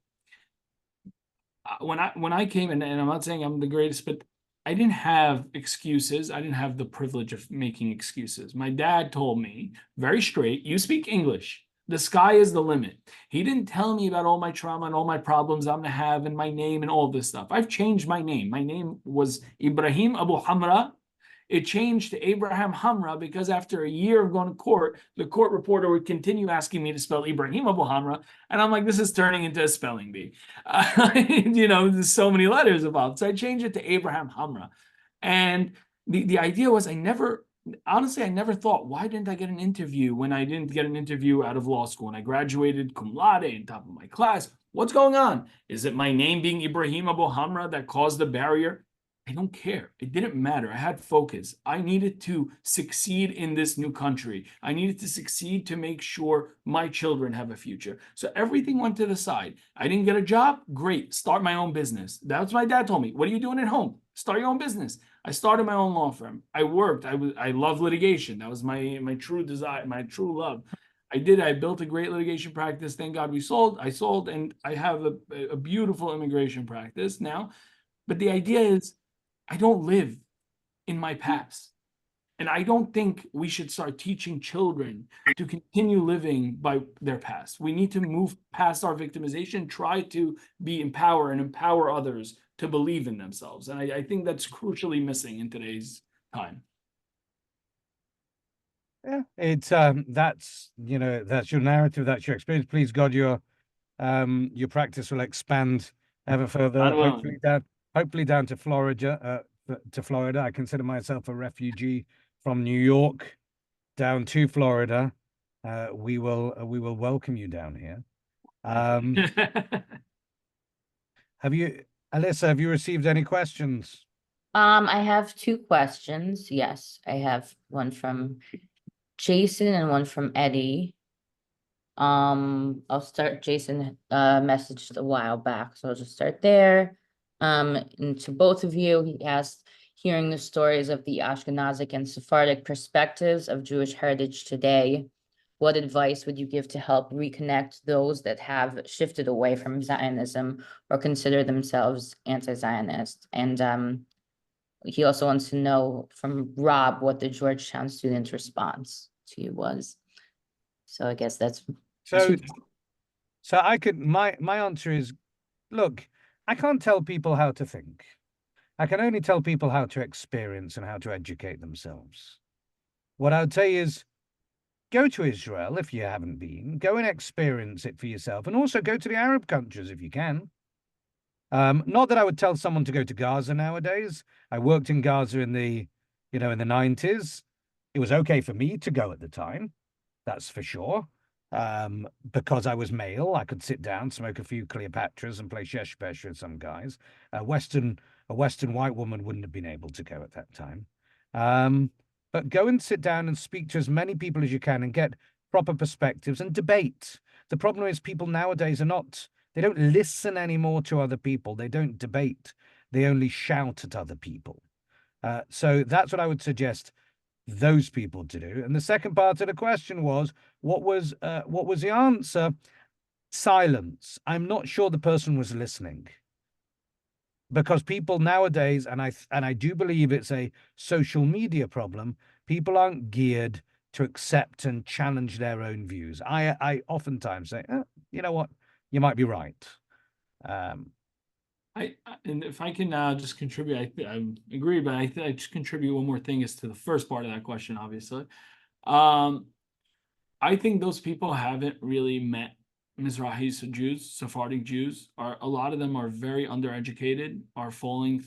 When I came in, and I'm not saying I'm the greatest, but I didn't have excuses. I didn't have the privilege of making excuses. My dad told me very straight, you speak English. The sky is the limit. He didn't tell me about all my trauma and all my problems I'm gonna have and my name and all this stuff. I've changed my name. My name was Ibrahim Abu Hamra. It changed to Abraham Hamra because after a year of going to court, the court reporter would continue asking me to spell Ibrahim Abu Hamra. And I'm like, this is turning into a spelling bee. There's so many letters involved. So I changed it to Abraham Hamra. And the idea was I never thought, why didn't I get an interview when I didn't get an interview out of law school? And I graduated cum laude in top of my class. What's going on? Is it my name being Ibrahim Abu Hamra that caused the barrier? I don't care. It didn't matter. I had focus. I needed to succeed in this new country. I needed to succeed to make sure my children have a future. So everything went to the side. I didn't get a job. Great. Start my own business. That's what my dad told me. What are you doing at home? Start your own business. I started my own law firm. I worked. I love litigation. That was my true desire, my true love. I built a great litigation practice. Thank God I sold, and I have a beautiful immigration practice now. But the idea is, I don't live in my past. And I don't think we should start teaching children to continue living by their past. We need to move past our victimization, try to empower others to believe in themselves. And I think that's crucially missing in today's time. Yeah, it's that's that's your narrative, that's your experience. Please God, your practice will expand ever further. Hopefully down to Florida. I consider myself a refugee from New York down to Florida. We will welcome you down here. Alyssa, have you received any questions? I have two questions. Yes, I have one from Jason and one from Eddie. I'll start. Jason messaged a while back, so I'll just start there. And to both of you, hearing the stories of the Ashkenazic and Sephardic perspectives of Jewish heritage today, what advice would you give to help reconnect those that have shifted away from Zionism or consider themselves anti-Zionist? And he also wants to know from Rob what the Georgetown student's response to you was. So I guess that's So, so I could, my answer is, look, I can't tell people how to think. I can only tell people how to experience and how to educate themselves. What I would say is, go to Israel if you haven't been, go and experience it for yourself, and also go to the Arab countries if you can. Not that I would tell someone to go to Gaza nowadays. I worked in Gaza in the, in the 90s. It was okay for me to go at the time, that's for sure. Because I was male, I could sit down, smoke a few Cleopatras, and play Sheshbesh with some guys. A Western white woman wouldn't have been able to go at that time. But go and sit down and speak to as many people as you can and get proper perspectives and debate. The problem is people nowadays they don't listen anymore to other people. They don't debate. They only shout at other people. So that's what I would suggest those people to do. And the second part of the question was, what was the answer? Silence. I'm not sure the person was listening. Because people nowadays, and I do believe it's a social media problem, people aren't geared to accept and challenge their own views. I oftentimes say, you know what, you might be right. And if I can just contribute, I agree, but I just contribute one more thing is to the first part of that question, obviously. I think those people haven't really met Mizrahi Jews, Sephardic Jews. A lot of them are very undereducated, are falling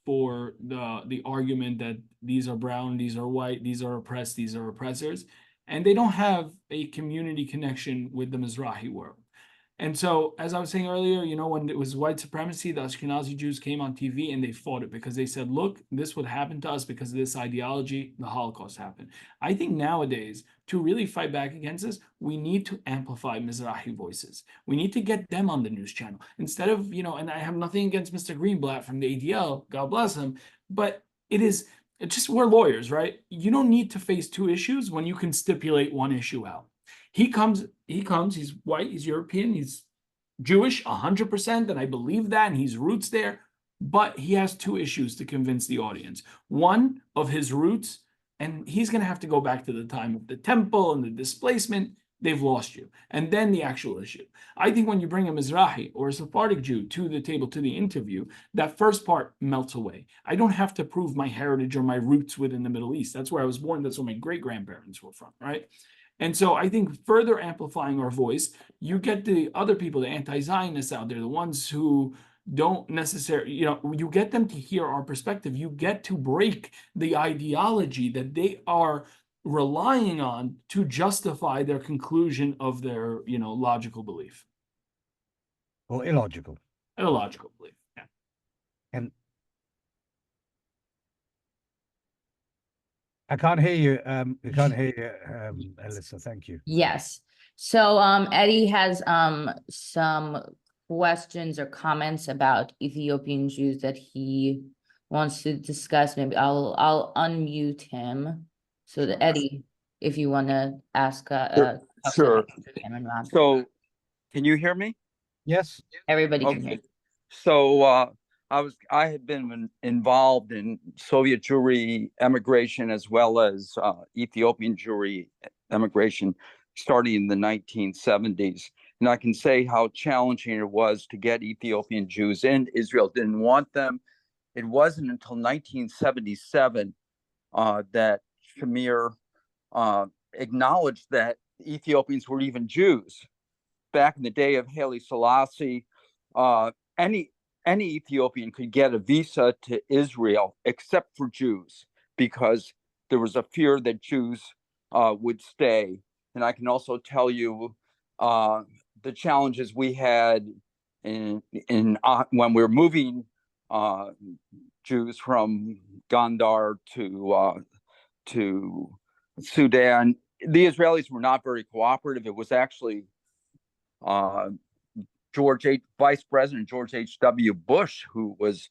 for the argument that these are brown, these are white, these are oppressed, these are oppressors, and they don't have a community connection with the Mizrahi world. And so, as I was saying earlier, when it was white supremacy, the Ashkenazi Jews came on TV and they fought it because they said, look, this would happen to us because of this ideology, the Holocaust happened. I think nowadays, to really fight back against this, we need to amplify Mizrahi voices. We need to get them on the news channel. Instead of, and I have nothing against Mr. Greenblatt from the ADL, God bless him, but it's just, we're lawyers, right? You don't need to face two issues when you can stipulate one issue out. He comes, he's white, he's European, he's Jewish 100%, and I believe that, and he's roots there, but he has two issues to convince the audience. One, of his roots, and he's going to have to go back to the time of the temple and the displacement. They've lost you. And then the actual issue. I think when you bring a Mizrahi or a Sephardic Jew to the table, to the interview, that first part melts away. I don't have to prove my heritage or my roots within the Middle East. That's where I was born. That's where my great-grandparents were from, right? And so I think further amplifying our voice, you get the other people, the anti-Zionists out there, the ones who don't necessarily, you get them to hear our perspective. You get to break the ideology that they are relying on to justify their conclusion of their, logical belief. Or illogical. Illogical belief, yeah. And I can't hear you. Alyssa. Thank you. yes. So Eddie has some questions or comments about Ethiopian Jews that he wants to discuss. Maybe I'll unmute him so that Eddie, if you want to ask Sure. Cameron Rob. So, can you hear me? Yes. Everybody can hear. Okay. So, I had been involved in Soviet Jewry emigration as well as Ethiopian Jewry emigration starting in the 1970s. And I can say how challenging it was to get Ethiopian Jews in. Israel didn't want them. It wasn't until 1977 that Shamir acknowledged that Ethiopians were even Jews. Back in the day of Haile Selassie, any Ethiopian could get a visa to Israel except for Jews because there was a fear that Jews would stay. And I can also tell you the challenges we had in when we were moving Jews from Gondar to Sudan. The Israelis were not very cooperative. It was actually Vice President George H.W. Bush who was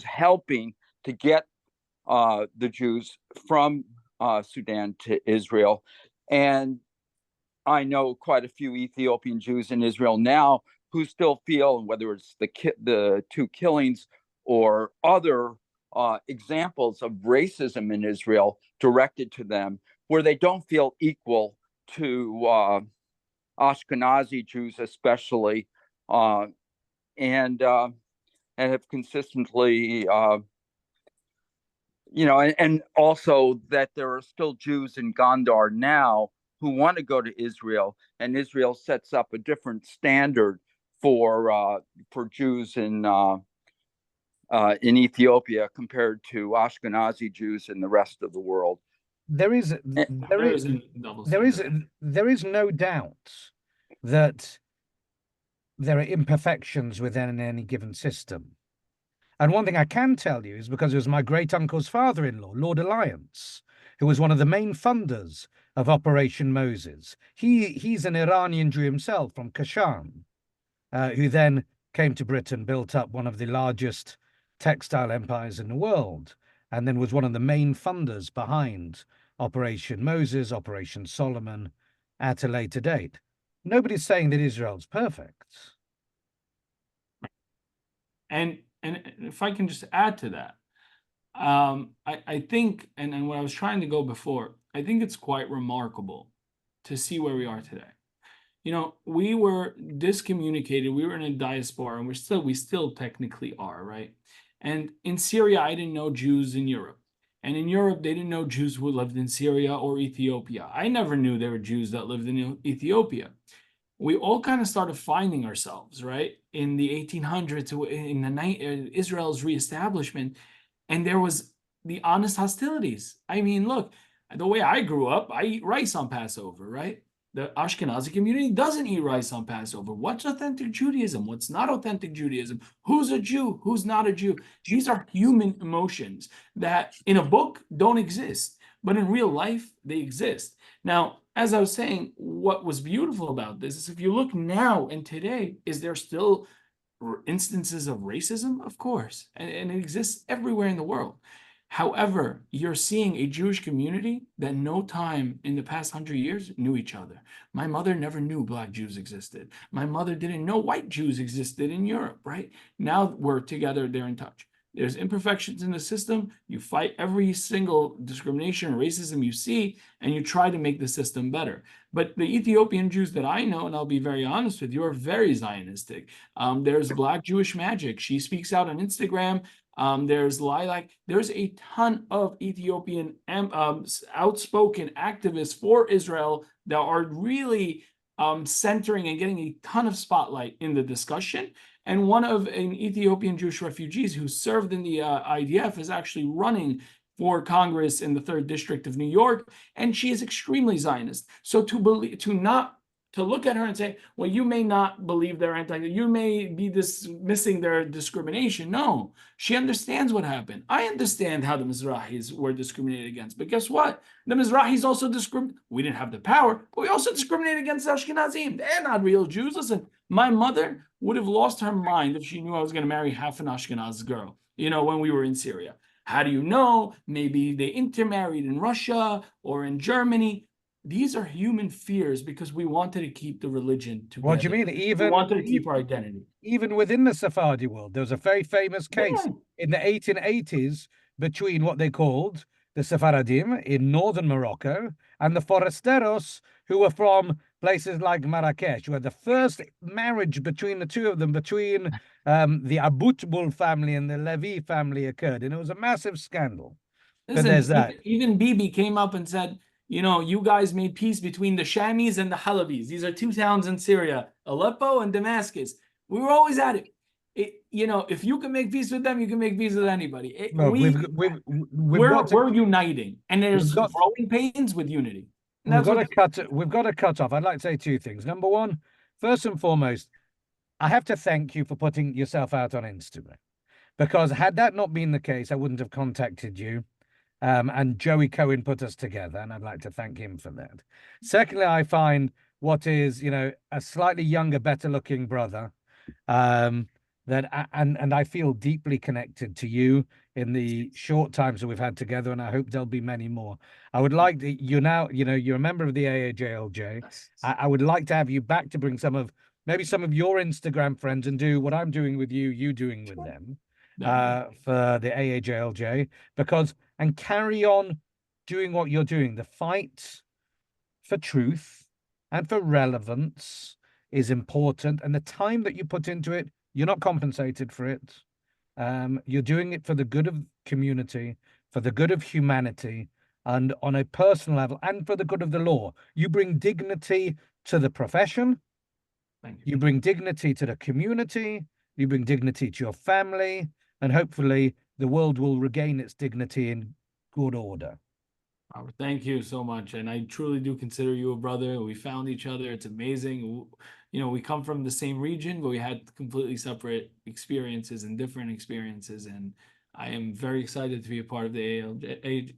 helping to get the Jews from Sudan to Israel. And I know quite a few Ethiopian Jews in Israel now who still feel, whether it's the two killings or other examples of racism in Israel directed to them, where they don't feel equal to Ashkenazi Jews, especially, and have consistently, and also that there are still Jews in Gondar now who want to go to Israel, and Israel sets up a different standard for Jews in Ethiopia compared to Ashkenazi Jews in the rest of the world. There is no doubt that there are imperfections within any given system. And one thing I can tell you is because it was my great uncle's father-in-law, Lord Alliance, who was one of the main funders of Operation Moses. He's an Iranian Jew himself from Kashan, who then came to Britain, built up one of the largest textile empires in the world, and then was one of the main funders behind Operation Moses, Operation Solomon at a later date. Nobody's saying that Israel's perfect. And if I can just add to that, I think, and what I was trying to go before, I think it's quite remarkable to see where we are today. We were discommunicated. We were in a diaspora, and we still technically are, right? And in Syria, I didn't know Jews in Europe. And in Europe, they didn't know Jews who lived in Syria or Ethiopia. I never knew there were Jews that lived in Ethiopia. We all kind of started finding ourselves, right? In the 1800s, in the Israel's reestablishment, and there was the honest hostilities. I mean, look, the way I grew up, I eat rice on Passover, right? The Ashkenazi community doesn't eat rice on Passover. What's authentic Judaism? What's not authentic Judaism? Who's a Jew? Who's not a Jew? These are human emotions that in a book don't exist, but in real life, they exist. Now, as I was saying, what was beautiful about this is if you look now and today, is there still instances of racism? Of course, and it exists everywhere in the world. However, you're seeing a Jewish community that no time in the past 100 years knew each other. My mother never knew Black Jews existed. My mother didn't know white Jews existed in Europe, right? Now we're together, they're in touch. There's imperfections in the system. You fight every single discrimination or racism you see, and you try to make the system better. But the Ethiopian Jews that I know, and I'll be very honest with you, are very Zionistic. There's Black Jewish Magic. She speaks out on Instagram. There's Lilac. There's a ton of Ethiopian outspoken activists for Israel that are really centering and getting a ton of spotlight in the discussion. And one of an Ethiopian Jewish refugees who served in the IDF is actually running for Congress in the 3rd District of New York, and she is extremely Zionist. So to look at her and say, well, you may not believe they're you may be dismissing their discrimination. No, she understands what happened. I understand how the Mizrahis were discriminated against, but guess what? The Mizrahis also discriminated. We didn't have the power, but we also discriminated against Ashkenazim. They're not real Jews. Listen, my mother would have lost her mind if she knew I was going to marry half an Ashkenaz girl, when we were in Syria. How do you know? Maybe they intermarried in Russia or in Germany. These are human fears because we wanted to keep the religion together. What do you mean? We wanted to keep our identity. Even within the Sephardi world, there was a very famous case in the 1880s between what they called the Sephardim in northern Morocco and the Forasteros, who were from places like Marrakesh, who had the first marriage between the two of them, between the Aboutboul family and the Levi family occurred, and it was a massive scandal. Listen, but there's that. Even Bibi came up and said, you guys made peace between the Shamis and the Halabis. These are two towns in Syria, Aleppo and Damascus. We were always at it. If you can make peace with them, you can make peace with anybody. We're uniting, and there's growing pains with unity. We've got to cut off. I'd like to say two things. Number one, first and foremost, I have to thank you for putting yourself out on Instagram, because had that not been the case, I wouldn't have contacted you. And Joey Cohen put us together, and I'd like to thank him for that. Secondly, I find what is, a slightly younger, better looking brother, and I feel deeply connected to you in the short times that we've had together, and I hope there'll be many more. I would like to, you're a member of the AAJLJ. I would like to have you back to bring maybe some of your Instagram friends and do what I'm doing with you, you doing with them, for the AAJLJ, and carry on doing what you're doing. The fight for truth and for relevance is important, and the time that you put into it, you're not compensated for it. You're doing it for the good of community, for the good of humanity, and on a personal level, and for the good of the law. You bring dignity to the profession. Thank you. You bring dignity to the community. You bring dignity to your family, and hopefully the world will regain its dignity in good order. Robert, thank you so much. And I truly do consider you a brother. We found each other. It's amazing. You know, we come from the same region, but we had completely separate experiences and different experiences. And I am very excited to be a part of the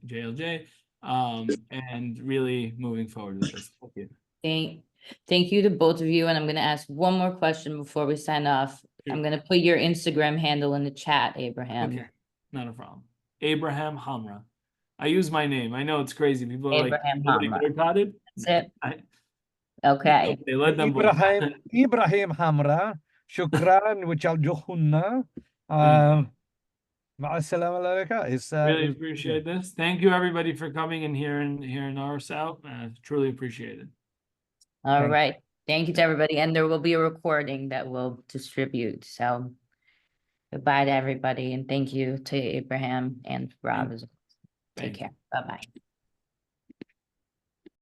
JLJ, and really moving forward with this. Thank you. Thank you to both of you. And I'm going to ask one more question before we sign off. Sure. I'm going to put your Instagram handle in the chat, Abraham. Okay, not a problem. Abraham Hamra. I use my name. I know it's crazy. People are Abraham like, Hamra. coded. That's it. Okay. They let them believe. Ibrahim Hamra, shukran, wichal johunna. Really appreciate this. Thank you everybody for coming and hearing ours out. Truly appreciate it. All right. Thank you to everybody. And there will be a recording that we'll distribute. So goodbye to everybody. And thank you to Abraham and Rob. Take care. Bye-bye.